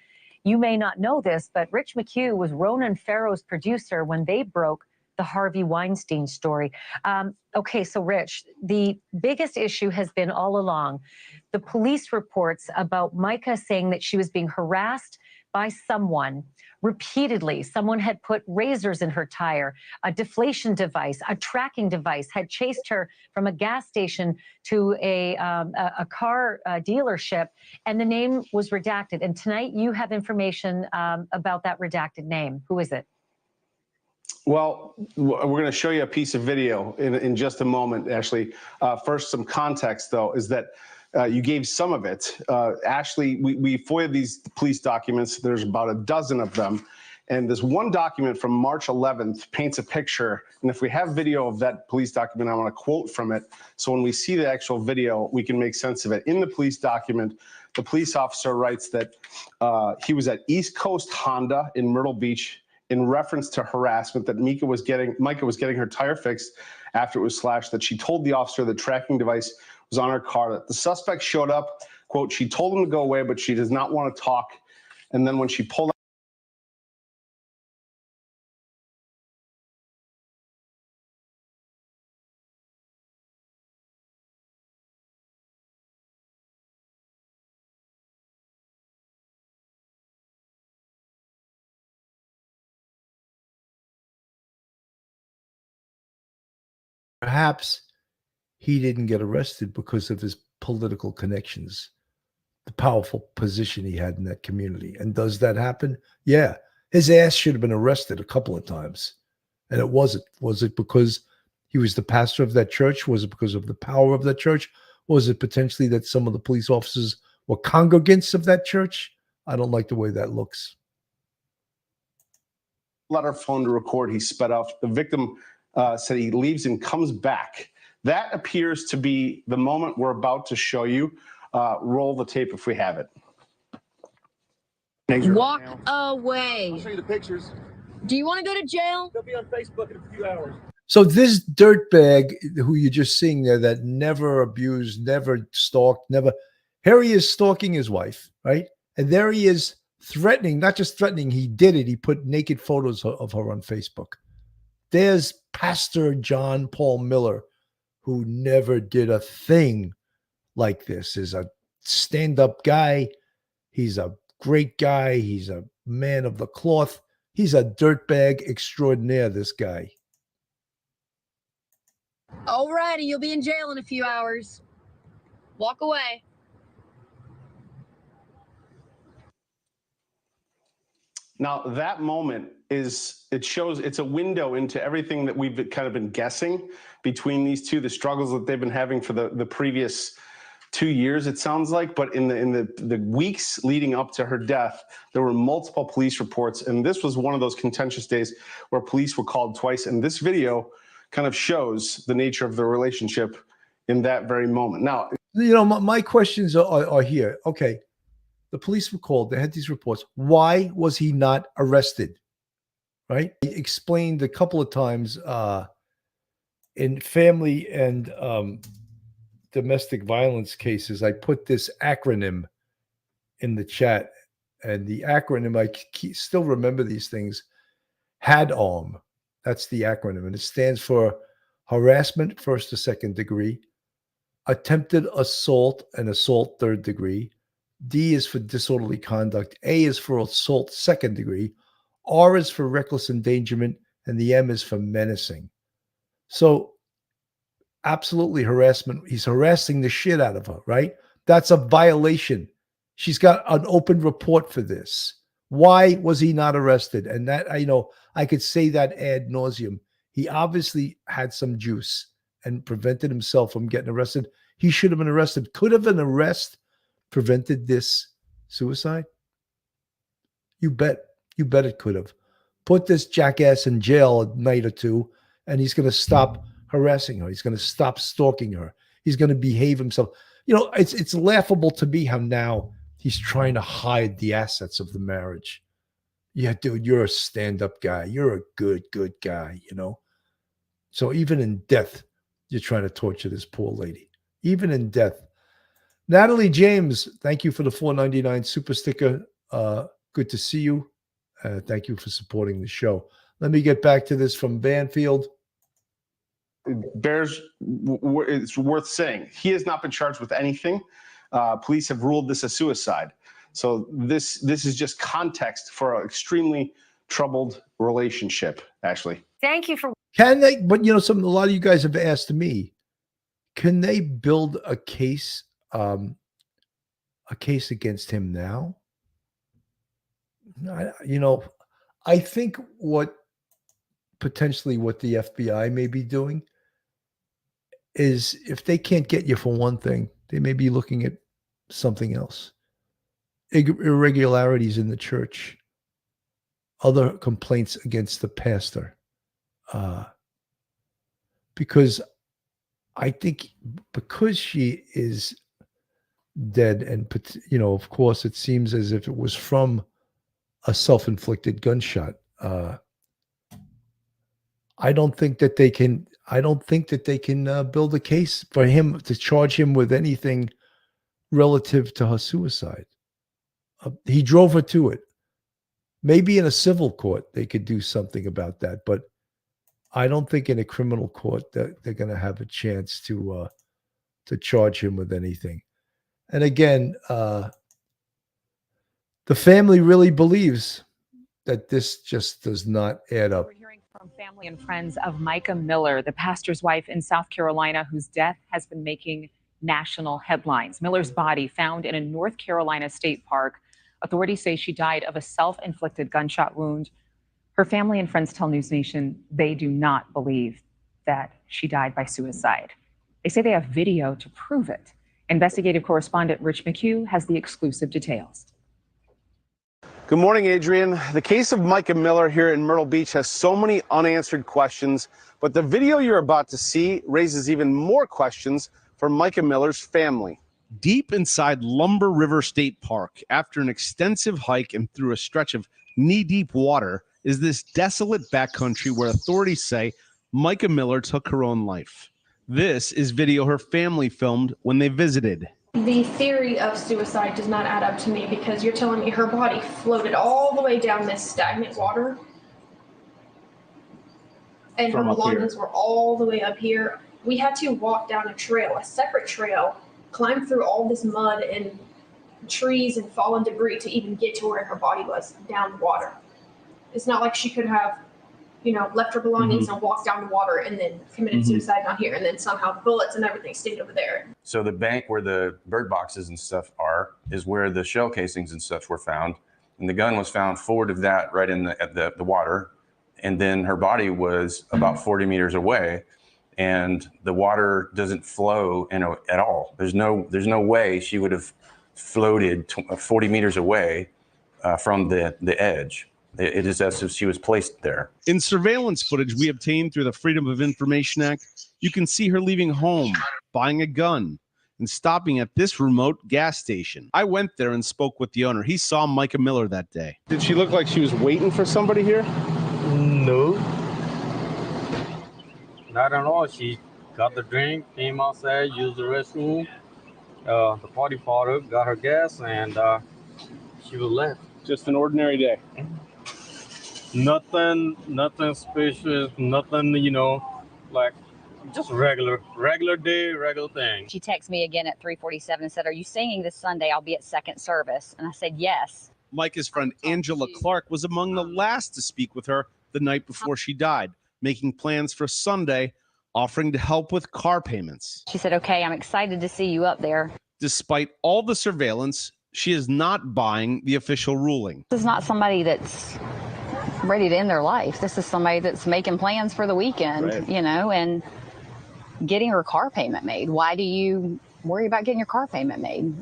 You may not know this, but Rich McHugh was Ronan Farrow's producer when they broke the Harvey Weinstein story. Okay, so Rich, the biggest issue has been all along the police reports about Mica saying that she was being harassed by someone repeatedly. Someone had put razors in her tire, a deflation device, a tracking device, had chased her from a gas station to a car dealership, and the name was redacted. And tonight you have information about that redacted name. Who is it? Well, we're going to show you a piece of video in just a moment, Ashley. First, some context, though, is that you gave some of it. Ashley, we FOIA'd these police documents. There's about a dozen of them. And this one document from March 11th paints a picture. And if we have video of that police document, I want to quote from it. So when we see the actual video, we can make sense of it. In the police document, the police officer writes that he was at East Coast Honda in Myrtle Beach in reference to harassment, that Mica was getting her tire fixed after it was slashed, that she told the officer the tracking device was on her car, that the suspect showed up, quote, she told him to go away, but she does not want to talk. And then when she pulled out, Perhaps he didn't get arrested because of his political connections, the powerful position he had in that community. And does that happen? Yeah. His ass should have been arrested a couple of times. And it wasn't. Was it because he was the pastor of that church? Was it because of the power of that church? Was it potentially that some of the police officers were congregants of that church? I don't like the way that looks. let her phone to record, he sped off. The victim said he leaves and comes back. That appears to be the moment we're about to show you. Roll the tape if we have it. Walk away. I'll show you the pictures. Do you want to go to jail? They'll be on Facebook in a few hours. So this dirtbag who you're just seeing there that never abused, never stalked, never, here he is stalking his wife, right? And there he is threatening, not just threatening, he did it. He put naked photos of her on Facebook. There's Pastor John Paul Miller, who never did a thing like this. Is a stand-up guy. He's a great guy. He's a man of the cloth. He's a dirtbag extraordinaire, this guy. Alrighty, you'll be in jail in a few hours. Walk away. Now, that moment shows it's a window into everything that we've kind of been guessing between these two, the struggles that they've been having for the previous 2 years, it sounds like. But in the weeks leading up to her death, there were multiple police reports. And this was one of those contentious days where police were called twice. And this video kind of shows the nature of the relationship in that very moment. Now, my questions are here. Okay. The police were called. They had these reports. Why was he not arrested? Right? He explained a couple of times in family and domestic violence cases. I put this acronym in the chat, And the acronym, still remember these things, HADARM. That's the acronym. And it stands for harassment, first or second degree, attempted assault and assault, third degree. D is for disorderly conduct. A is for assault, second degree. R is for reckless endangerment. And the M is for menacing. So absolutely harassment. He's harassing the shit out of her, right? That's a violation. She's got an open report for this. Why was he not arrested? And that, I could say that ad nauseum. He obviously had some juice and prevented himself from getting arrested. He should have been arrested. Could have an arrest prevented this suicide? You bet. You bet it could have. Put this jackass in jail a night or two, and he's going to stop harassing her. He's going to stop stalking her. He's going to behave himself. It's laughable to me how now he's trying to hide the assets of the marriage. Yeah, dude, you're a stand-up guy. You're a good guy, So even in death, you're trying to torture this poor lady. Even in death. Natalie James, thank you for the $4.99 super sticker. Good to see you. Thank you for supporting the show. Let me get back to this from Banfield. It's worth saying he has not been charged with anything. Police have ruled this a suicide. So this is just context for an extremely troubled relationship, Ashley. Thank you for. Can they? But a lot of you guys have asked me, can they build a case against him now? I think what the FBI may be doing is, if they can't get you for one thing, they may be looking at something else. Irregularities in the church, other complaints against the pastor. Because I think because she is dead, and of course it seems as if it was from a self-inflicted gunshot. I don't think that they can build a case for him to charge him with anything relative to her suicide. He drove her to it. Maybe in a civil court they could do something about that, but I don't think in a criminal court that they're going to have a chance to charge him with anything. And again, the family really believes that this just does not add up. We're hearing from family and friends of Mica Miller, the pastor's wife in South Carolina, whose death has been making national headlines. Miller's body found in a North Carolina state park. Authorities say she died of a self-inflicted gunshot wound. Her family and friends tell News Nation they do not believe that she died by suicide. They say they have video to prove it. Investigative correspondent Rich McHugh has the exclusive details. Good morning, Adrian. The case of Mica Miller here in Myrtle Beach has so many unanswered questions, but the video you're about to see raises even more questions for Mica Miller's family. Deep inside Lumber River State Park, after an extensive hike and through a stretch of knee-deep water, is this desolate backcountry where authorities say Mica Miller took her own life. This is video her family filmed when they visited. The theory of suicide does not add up to me, because you're telling me her body floated all the way down this stagnant water and her belongings were all the way up here. We had to walk down a trail, a separate trail, climb through all this mud and trees and fallen debris to even get to where her body was down the water. It's not like she could have, left her belongings and walked down the water and then committed suicide down here, and then somehow the bullets and everything stayed over there. So the bank where the bird boxes and stuff are is where the shell casings and such were found. And the gun was found forward of that, right in the water. And then her body was about 40 meters away, and the water doesn't flow at all. There's no way she would have floated 40 meters away from the edge. It is as if she was placed there. In surveillance footage we obtained through the Freedom of Information Act, you can see her leaving home, buying a gun, and stopping at this remote gas station. I went there and spoke with the owner. He saw Mica Miller that day. Did she look like she was waiting for somebody here? No. Not at all. She got the drink, came outside, used the restroom. The party fought her, got her gas, and she was left. Just an ordinary day. Nothing suspicious, nothing, like just regular day, regular thing. She texted me again at 3:47 and said, "Are you singing this Sunday? I'll be at second service." And I said, "Yes." Micah's friend Angela Clark was among the last to speak with her the night before she died, making plans for Sunday, offering to help with car payments. She said, "Okay, I'm excited to see you up there." Despite all the surveillance, she is not buying the official ruling. This is not somebody that's ready to end their life. This is somebody that's making plans for the weekend, Right. and getting her car payment made. Why do you worry about getting your car payment made?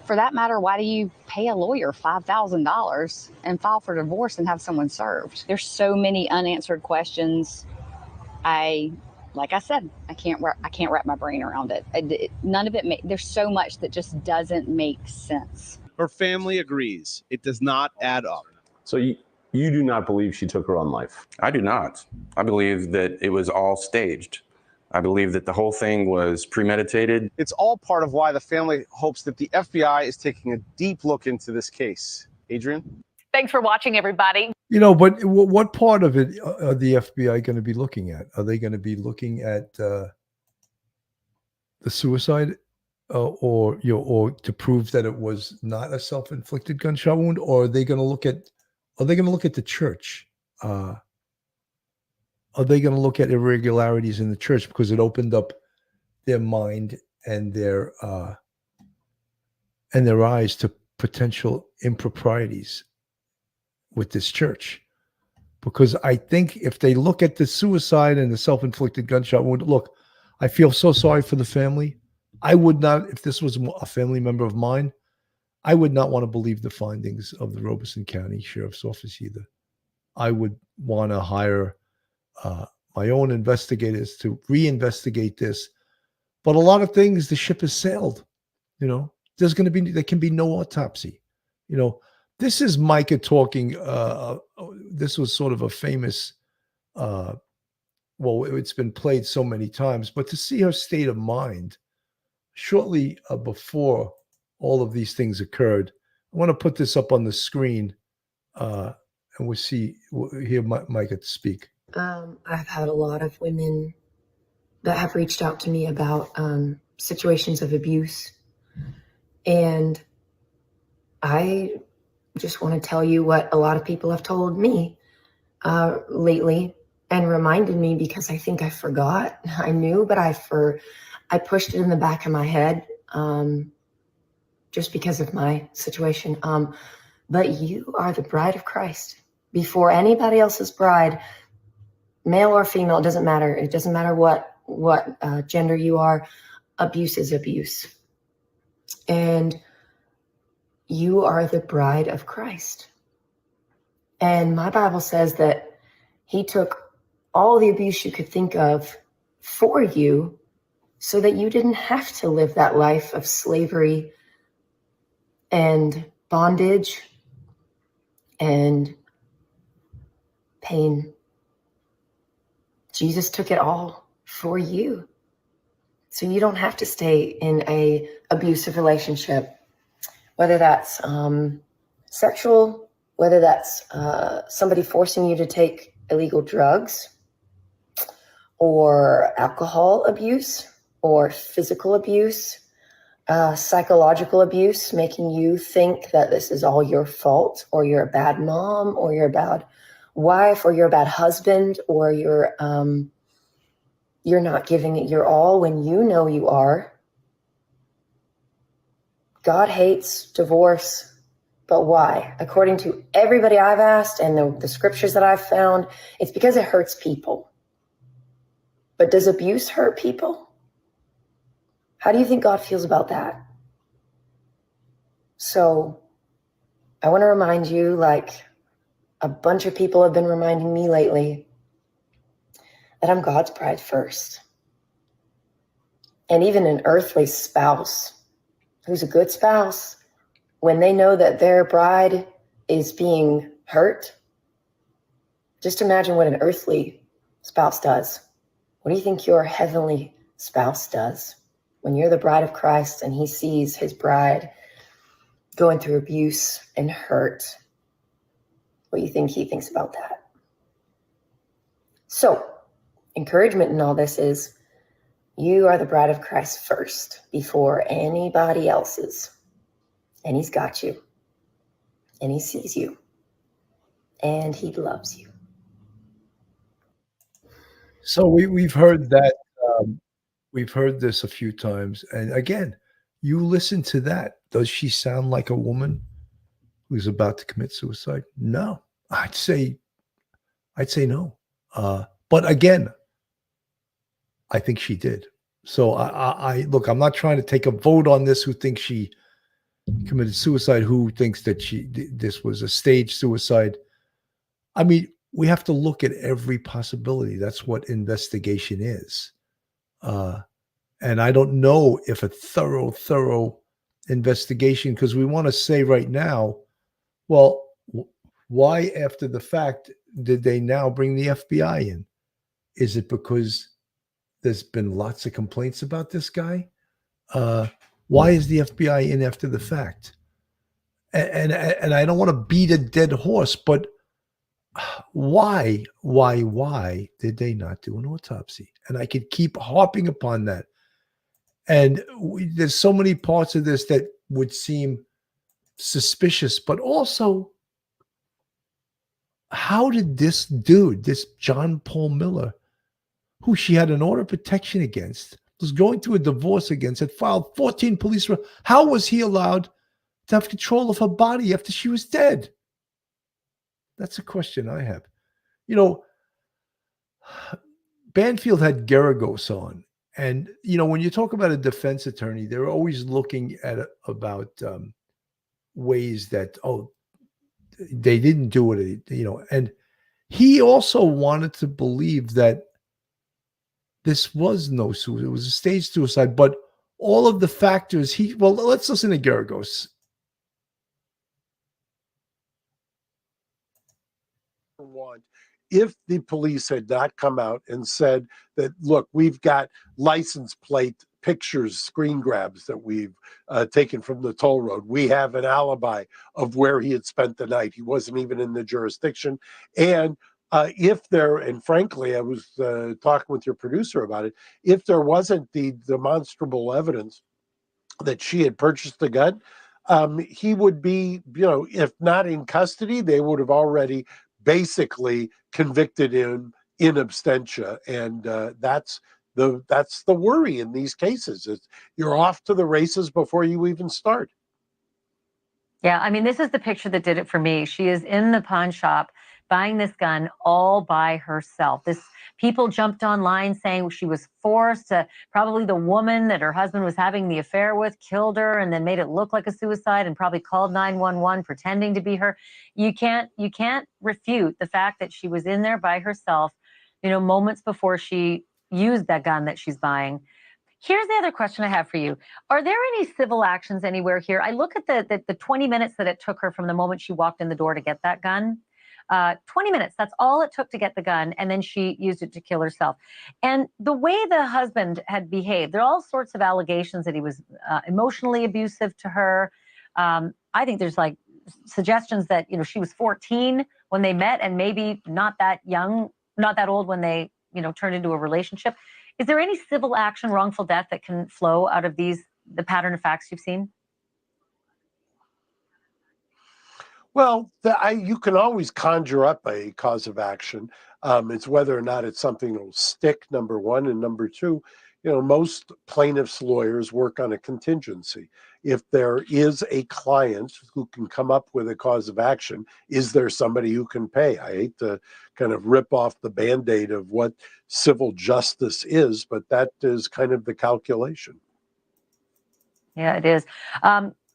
For that matter, why do you pay a lawyer $5,000 and file for divorce and have someone served? There's so many unanswered questions. Like I said, I can't wrap my brain around it. None of it. There's so much that just doesn't make sense. Her family agrees. It does not add up. So you do not believe she took her own life? I do not. I believe that it was all staged. I believe that the whole thing was premeditated. It's all part of why the family hopes that the FBI is taking a deep look into this case. Adrian? Thanks for watching, everybody. But what part of it are the FBI going to be looking at? Are they going to be looking at the suicide, or to prove that it was not a self-inflicted gunshot wound, or are they going to look at the church? Are they going to look at irregularities in the church because it opened up their mind and their eyes to potential improprieties with this church? Because I think if they look at the suicide and the self-inflicted gunshot wound, look, I feel so sorry for the family. I would not, if this was a family member of mine, I would not want to believe the findings of the Robeson County Sheriff's Office either. I would want to hire my own investigators to reinvestigate this. But a lot of things, the ship has sailed. There can be no autopsy. This is Mica talking. This was sort of a famous, it's been played so many times, but to see her state of mind shortly before all of these things occurred, I want to put this up on the screen, and we'll hear Mica speak. I've had a lot of women that have reached out to me about situations of abuse. And I just want to tell you what a lot of people have told me lately and reminded me, because I think I forgot. I knew, but I pushed it in the back of my head just because of my situation. But you are the bride of Christ. Before anybody else's bride, male or female, it doesn't matter. It doesn't matter what gender you are. Abuse is abuse. And you are the bride of Christ. And my Bible says that he took all the abuse you could think of for you so that you didn't have to live that life of slavery and bondage and pain. Jesus took it all for you. So you don't have to stay in a abusive relationship, whether that's sexual, whether that's somebody forcing you to take illegal drugs or alcohol abuse or physical abuse, psychological abuse, making you think that this is all your fault, or you're a bad mom, or you're a bad wife, or you're a bad husband, or you're not giving it your all when you know you are. God hates divorce, but why? According to everybody I've asked and the scriptures that I've found, it's because it hurts people. But does abuse hurt people? How do you think God feels about that? So I want to remind you, like a bunch of people have been reminding me lately, that I'm God's bride first. And even an earthly spouse who's a good spouse, when they know that their bride is being hurt, just imagine what an earthly spouse does. What do you think your heavenly spouse does when you're the bride of Christ and he sees his bride going through abuse and hurt. What do you think he thinks about that? So, encouragement in all this is you are the bride of Christ first before anybody else's. And he's got you. And he sees you. And he loves you. So we've heard that. We've heard this a few times. And again, you listen to that. Does she sound like a woman who's about to commit suicide? No. I'd say no. But again, I think she did. So I look, I'm not trying to take a vote on this, who thinks she committed suicide, who thinks that this was a staged suicide. I mean, we have to look at every possibility. That's what investigation is. And I don't know if a thorough investigation, because we want to say right now, well, why after the fact did they now bring the FBI in? Is it because there's been lots of complaints about this guy? Why is the FBI in after the fact? And I don't want to beat a dead horse, but why did they not do an autopsy? And I could keep harping upon that. And there's so many parts of this that would seem suspicious, but also, how did this dude, this John Paul Miller, who she had an order of protection against, was going through a divorce against, had filed 14 police, how was he allowed to have control of her body after she was dead? That's a question I have. You know, Banfield had Garagos on. And, you know, when you talk about a defense attorney, they're always looking at about ways that, they didn't do it, you know. And he also wanted to believe that this was no suicide. It was a staged suicide. But all of the factors, let's listen to Garagos. If the police had not come out and said that, look, we've got license plate pictures, screen grabs that we've taken from the toll road. We have an alibi of where he had spent the night. He wasn't even in the jurisdiction. And and frankly, I was talking with your producer about it, if there wasn't the demonstrable evidence that she had purchased the gun, he would be, if not in custody, they would have already basically convicted him in absentia. And that's the worry in these cases. You're off to the races before you even start. Yeah, I mean, this is the picture that did it for me. She is in the pawn shop buying this gun all by herself. People jumped online saying she was forced to, probably the woman that her husband was having the affair with killed her and then made it look like a suicide and probably called 911 pretending to be her. You can't refute the fact that she was in there by herself, moments before she used that gun that she's buying. Here's the other question I have for you. Are there any civil actions anywhere here? I look at the 20 minutes that it took her from the moment she walked in the door to get that gun. 20 minutes, that's all it took to get the gun, and then she used it to kill herself. And the way the husband had behaved, there are all sorts of allegations that he was emotionally abusive to her. I think there's like suggestions that, she was 14 when they met and maybe not that young, not that old when they, turned into a relationship. Is there any civil action, wrongful death that can flow out of the pattern of facts you've seen? Well, you can always conjure up a cause of action. It's whether or not it's something that will stick, number one. And number two, most plaintiffs' lawyers work on a contingency. If there is a client who can come up with a cause of action, is there somebody who can pay? I hate to kind of rip off the Band-Aid of what civil justice is, but that is kind of the calculation. Yeah, it is.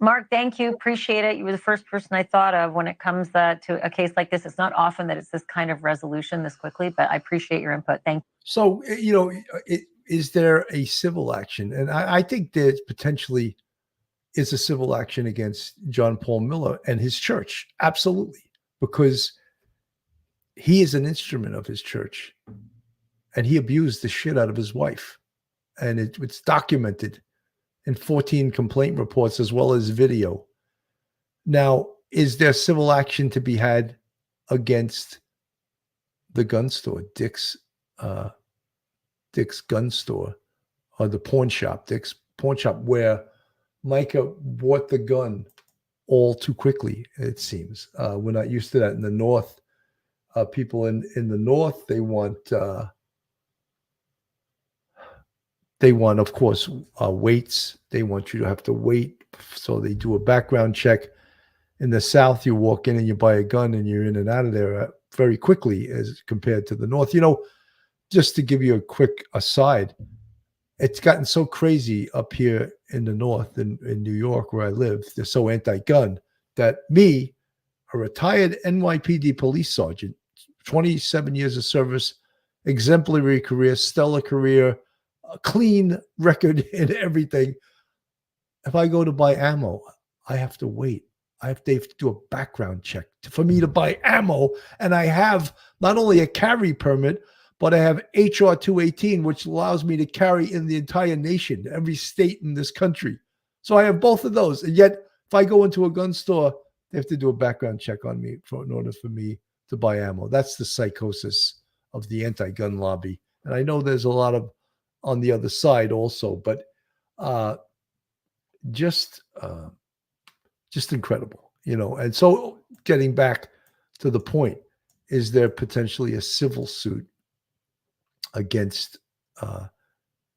Mark, thank you. Appreciate it. You were the first person I thought of when it comes to a case like this. It's not often that it's this kind of resolution this quickly, but I appreciate your input. Thank you. So, is there a civil action? And I think there potentially is a civil action against John Paul Miller and his church. Absolutely. Because he is an instrument of his church and he abused the shit out of his wife. And it's documented in 14 complaint reports as well as video. Now, is there civil action to be had against the gun store, Dick's gun store, or the pawn shop, Dick's pawn shop, where Mica bought the gun all too quickly, it seems. We're not used to that in the North. People in the North, they want, of course, waits. They want you to have to wait, so they do a background check. In the South, you walk in and you buy a gun and you're in and out of there very quickly as compared to the North. Just to give you a quick aside, it's gotten so crazy up here in the North, in New York, where I live. They're so anti-gun that me, a retired NYPD police sergeant, 27 years of service, exemplary career, stellar career, a clean record in everything. If I go to buy ammo, I have to wait. They have to do a background check for me to buy ammo. And I have not only a carry permit, but I have HR 218, which allows me to carry in the entire nation, every state in this country. So I have both of those. And yet, if I go into a gun store, they have to do a background check on me in order for me to buy ammo. That's the psychosis of the anti-gun lobby. And I know there's a lot of on the other side also, but just incredible, And so getting back to the point, is there potentially a civil suit against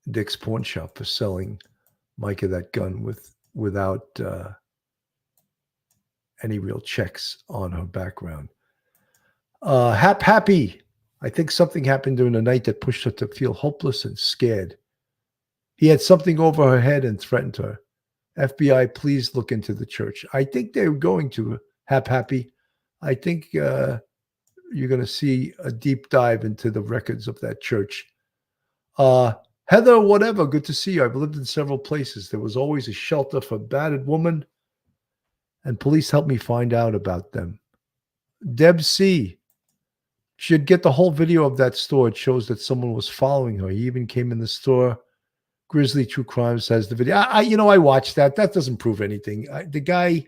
Dick's pawn shop for selling Mica that gun without any real checks on her background? Happy. I think something happened during the night that pushed her to feel hopeless and scared. He had something over her head and threatened her. FBI, please look into the church. I think they're going to, Happy. I think you're going to see a deep dive into the records of that church. Heather, whatever, good to see you. I've lived in several places. There was always a shelter for battered women, and police helped me find out about them. Deb C. Should get the whole video of that store. It shows that someone was following her. He even came in the store. Grizzly True Crime says the video. I watched that. That doesn't prove anything. The guy,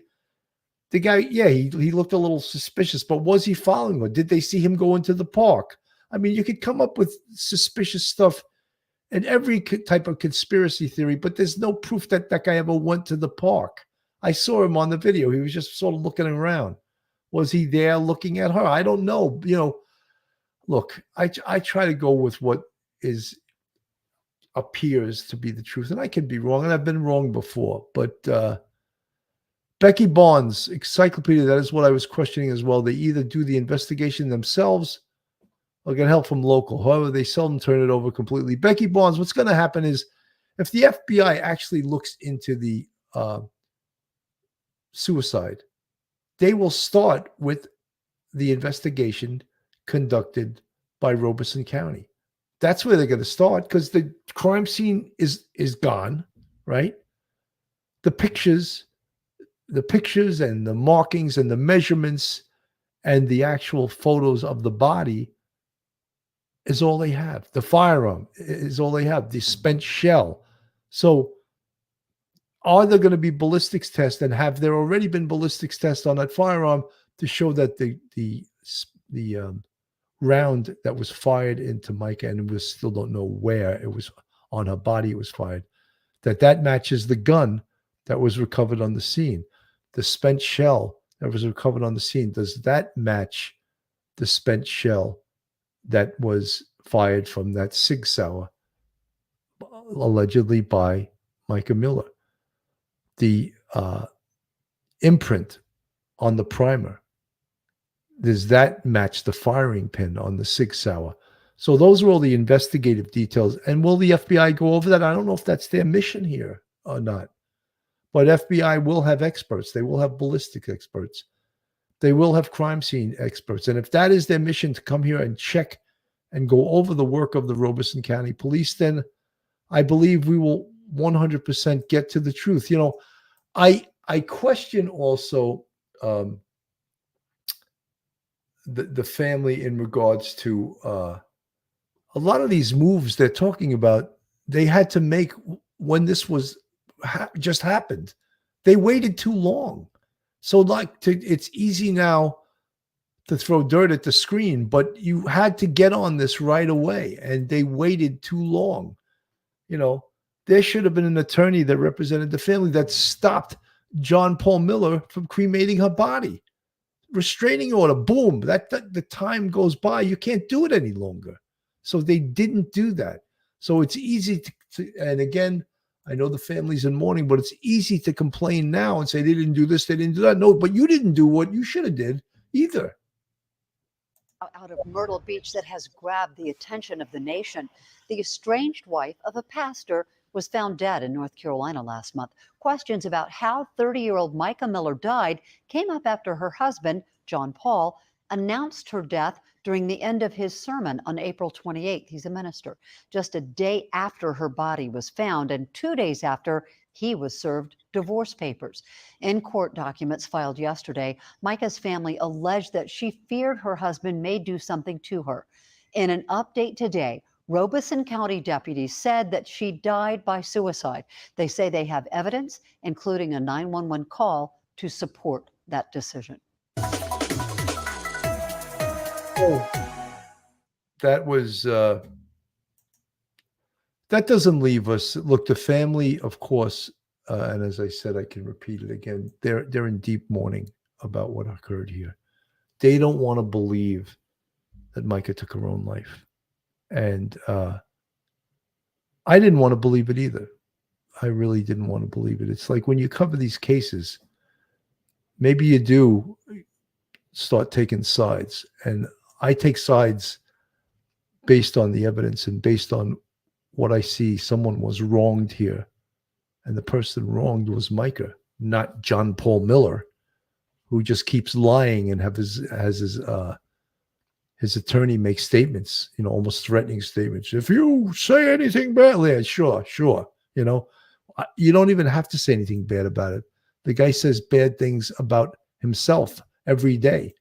yeah, he looked a little suspicious, but was he following her? Did they see him go into the park? I mean, you could come up with suspicious stuff in every type of conspiracy theory, but there's no proof that that guy ever went to the park. I saw him on the video. He was just sort of looking around. Was he there looking at her? I don't know. Look, I try to go with what appears to be the truth, and I can be wrong, and I've been wrong before. But Becky Barnes, Encyclopedia, that is what I was questioning as well. They either do the investigation themselves or get help from local. However, they seldom turn it over completely. Becky Barnes, what's going to happen is if the FBI actually looks into the suicide, they will start with the investigation conducted by Robeson County. That's where they're going to start because the crime scene is gone, right? The pictures and the markings and the measurements and the actual photos of the body is all they have. The firearm is all they have, the spent shell. So are there going to be ballistics tests, and have there already been ballistics tests on that firearm to show that the round that was fired into Mica, and we still don't know where it was on her body it was fired, that matches the gun that was recovered on the scene? The spent shell that was recovered on the scene, does that match the spent shell that was fired from that Sig Sauer allegedly by Mica Miller? The imprint on the primer, does that match the firing pin on the Sig Sauer? So those are all the investigative details. And will the FBI go over that? I don't know if that's their mission here or not. But FBI will have experts. They will have ballistic experts. They will have crime scene experts. And if that is their mission, to come here and check and go over the work of the Robeson County Police, then I believe we will 100% get to the truth. I question also the family in regards to a lot of these moves they're talking about. They had to make when this was just happened. They waited too long. So it's easy now to throw dirt at the screen, but you had to get on this right away, and they waited too long. There should have been an attorney that represented the family that stopped John Paul Miller from cremating her body. Restraining order, boom, that the time goes by. You can't do it any longer. So they didn't do that. So it's easy to and again, I know the family's in mourning, but it's easy to complain now and say they didn't do this, they didn't do that. No, but you didn't do what you should have did either. Out of Myrtle Beach that has grabbed the attention of the nation. The estranged wife of a pastor was found dead in North Carolina last month. Questions about how 30-year-old Mica Miller died came up after her husband, John Paul, announced her death during the end of his sermon on April 28th. He's a minister. Just a day after her body was found and 2 days after he was served divorce papers. In court documents filed yesterday, Mica's family alleged that she feared her husband may do something to her. In an update today, Robeson County deputies said that she died by suicide. They say they have evidence, including a 911 call, to support that decision. That was that doesn't leave us. Look, the family, of course, and as I said, I can repeat it again. They're in deep mourning about what occurred here. They don't want to believe that Mica took her own life, and I didn't want to believe it either. I really didn't want to believe it. It's like when you cover these cases, maybe you do start taking sides, and I take sides based on the evidence and based on what I see. Someone was wronged here, and the person wronged was Mica, not John Paul Miller, who just keeps lying and has his attorney make statements, almost threatening statements. If you say anything badly, sure. You don't even have to say anything bad about it. The guy says bad things about himself every day.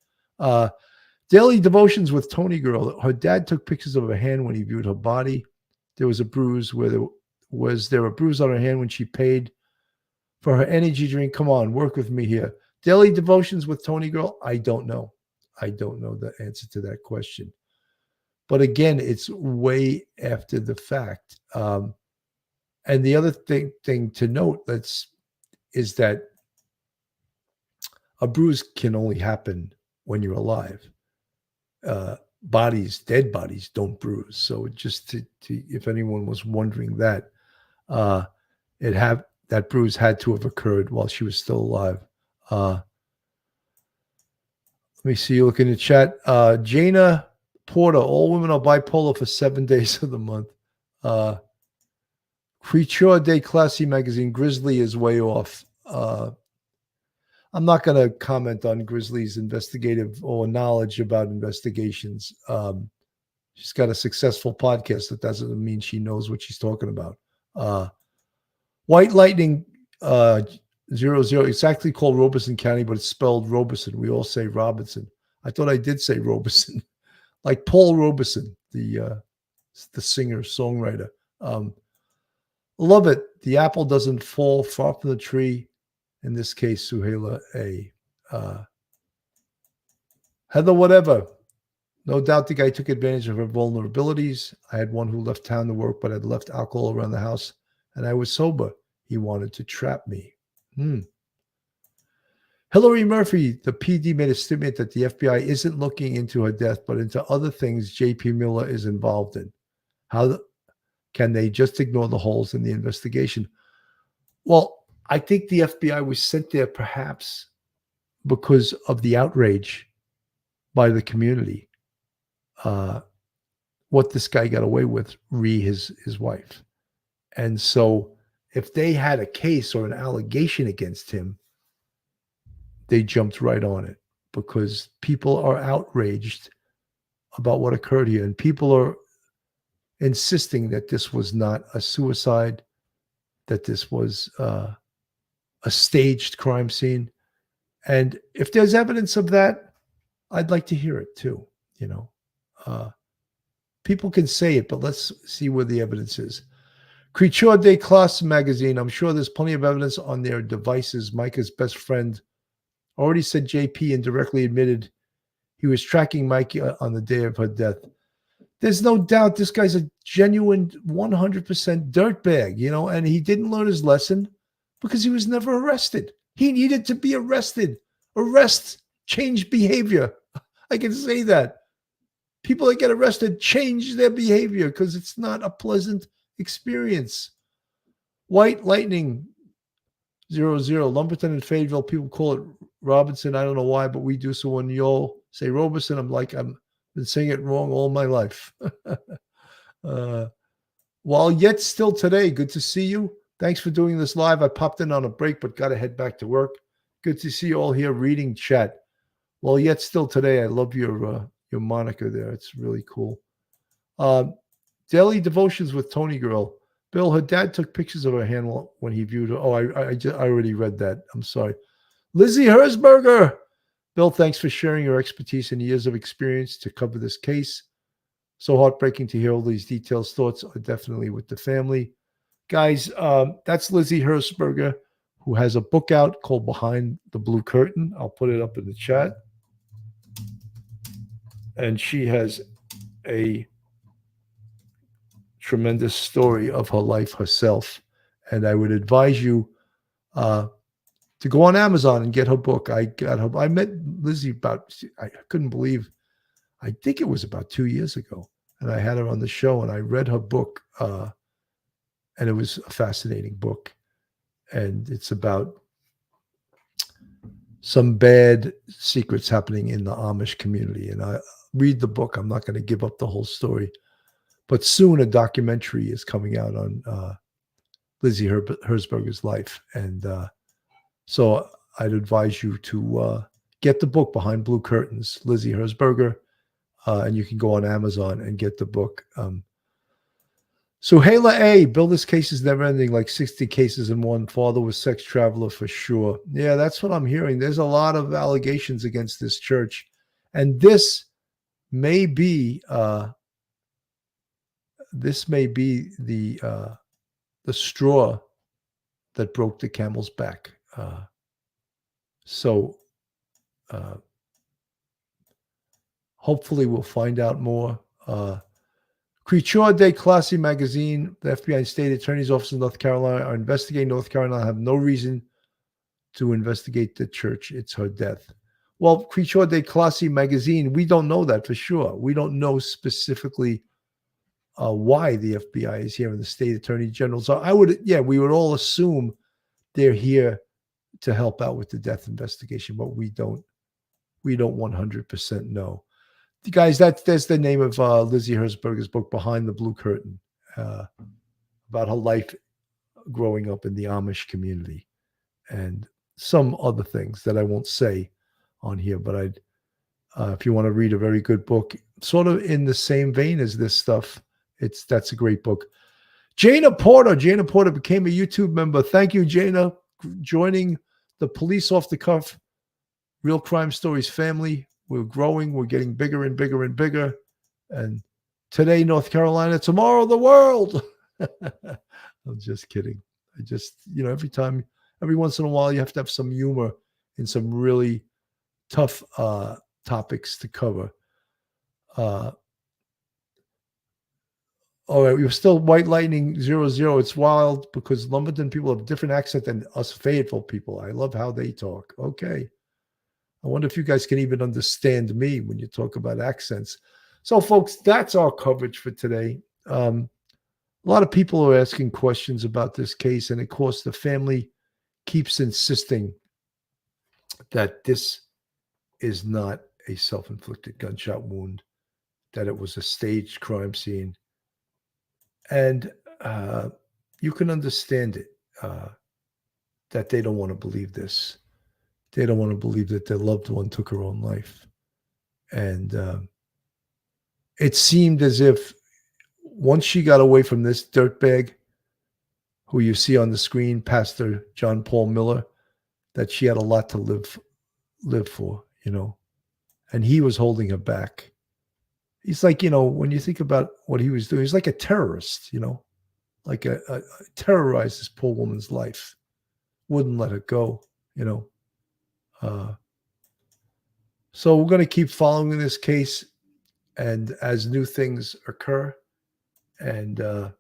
Daily devotions with Tony Girl. Her dad took pictures of her hand when he viewed her body. There was a bruise was there a bruise on her hand when she paid for her energy drink? Come on, work with me here. Daily devotions with Tony Girl. I don't know. I don't know the answer to that question. But again, it's way after the fact. And the other thing to note is that a bruise can only happen when you're alive. Dead bodies don't bruise. So just to if anyone was wondering that, that bruise had to have occurred while she was still alive. Let me see. Look in the chat. Jana Porter. All women are bipolar for 7 days of the month. Creature de Classy magazine. Grizzly is way off. I'm not going to comment on Grizzly's investigative or knowledge about investigations. She's got a successful podcast. That doesn't mean she knows what she's talking about. White Lightning 00. It's actually called Robeson County, but it's spelled Robeson. We all say Robinson. I thought I did say Robeson, like Paul Robeson, the singer songwriter. Love it. The apple doesn't fall far from the tree. In this case, Suhaila A. Heather, whatever. No doubt the guy took advantage of her vulnerabilities. I had one who left town to work, but had left alcohol around the house, and I was sober. He wanted to trap me. Hillary Murphy, the PD, made a statement that the FBI isn't looking into her death, but into other things J.P. Miller is involved in. How can they just ignore the holes in the investigation? Well, I think the FBI was sent there perhaps because of the outrage by the community. What this guy got away with, his wife. And so if they had a case or an allegation against him, they jumped right on it because people are outraged about what occurred here. And people are insisting that this was not a suicide, that this was a staged crime scene. And if there's evidence of that, I'd like to hear it too. People can say it, but let's see where the evidence is. Creature de Classe magazine. I'm sure there's plenty of evidence on their devices. Micah's best friend Already said JP indirectly admitted he was tracking Mikey on the day of her death. There's no doubt this guy's a genuine 100% dirtbag, you know, and he didn't learn his lesson because he was never arrested. He needed to be arrested. Arrests change behavior. I can say that. People that get arrested change their behavior because it's not a pleasant experience. White Lightning 00. Lumberton and Fayetteville, people call it Robinson. I don't know why, but we do. So when y'all say Robeson, I'm like, I've been saying it wrong all my life. While yet still today, good to see you. Thanks for doing this live. I popped in on a break, but got to head back to work. Good to see you all here reading chat. While yet still today, I love your moniker there. It's really cool. Daily Devotions with Tony Girl. Bill, her dad took pictures of her hand when he viewed her. Oh, I already read that. I'm sorry. Lizzie Herzberger. Bill, thanks for sharing your expertise and years of experience to cover this case. So heartbreaking to hear all these details. Thoughts are definitely with the family. Guys, that's Lizzie Herzberger, who has a book out called Behind the Blue Curtain. I'll put it up in the chat. And she has a tremendous story of her life herself. And I would advise you to go on Amazon and get her book. I met Lizzie I couldn't believe, I think it was about 2 years ago. And I had her on the show and I read her book. And it was a fascinating book. And it's about some bad secrets happening in the Amish community. And I read the book. I'm not going to give up the whole story. But soon a documentary is coming out on Lizzie Herzberger's life. And so I'd advise you to get the book Behind Blue Curtains, Lizzie Herzberger. And you can go on Amazon and get the book. So Hayla A, Bill, this case is never ending, like 60 cases in one. Father was sex traveler for sure. Yeah, that's what I'm hearing. There's a lot of allegations against this church. And this may be the straw that broke the camel's back. So hopefully we'll find out more. Creature de Classy magazine, the FBI and state attorney's office in North Carolina are investigating North Carolina. Have no reason to investigate the church. It's her death. Well, Creature de Classy magazine, we don't know that for sure. We don't know specifically why the FBI is here in the state attorney general. So we would all assume they're here to help out with the death investigation, but we don't 100% know. Guys, that's the name of Lizzie Herzberger's book, Behind the Blue Curtain, about her life growing up in the Amish community and some other things that I won't say on here. But if you want to read a very good book, sort of in the same vein as this stuff, that's a great book. Jana Porter became a YouTube member. Thank you, Jana, joining the Police Off the Cuff Real Crime Stories family. We're growing. We're getting bigger and bigger and bigger. And today, North Carolina, tomorrow, the world. I'm just kidding. Every once in a while, you have to have some humor in some really tough topics to cover. All right, we're still White Lightning 00. It's wild because Lumberton people have a different accent than us Fayetteville people. I love how they talk. Okay. I wonder if you guys can even understand me when you talk about accents. So, folks, that's our coverage for today. A lot of people are asking questions about this case, and of course, the family keeps insisting that this is not a self-inflicted gunshot wound, that it was a staged crime scene. And you can understand it, that they don't want to believe this. They don't want to believe that their loved one took her own life. And it seemed as if once she got away from this dirtbag, who you see on the screen, Pastor John Paul Miller, that she had a lot to live for, and he was holding her back. He's like, when you think about what he was doing, he's like a terrorist, like terrorized this poor woman's life, wouldn't let her go, So we're going to keep following this case, and as new things occur. And I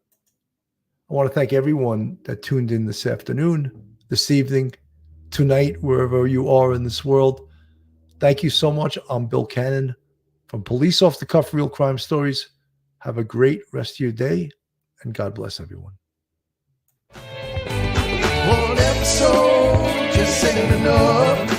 want to thank everyone that tuned in this afternoon, this evening, tonight, wherever you are in this world. Thank you so much. I'm Bill Cannon from Police Off the Cuff Real Crime Stories. Have a great rest of your day, and God bless everyone. One episode just ain't enough.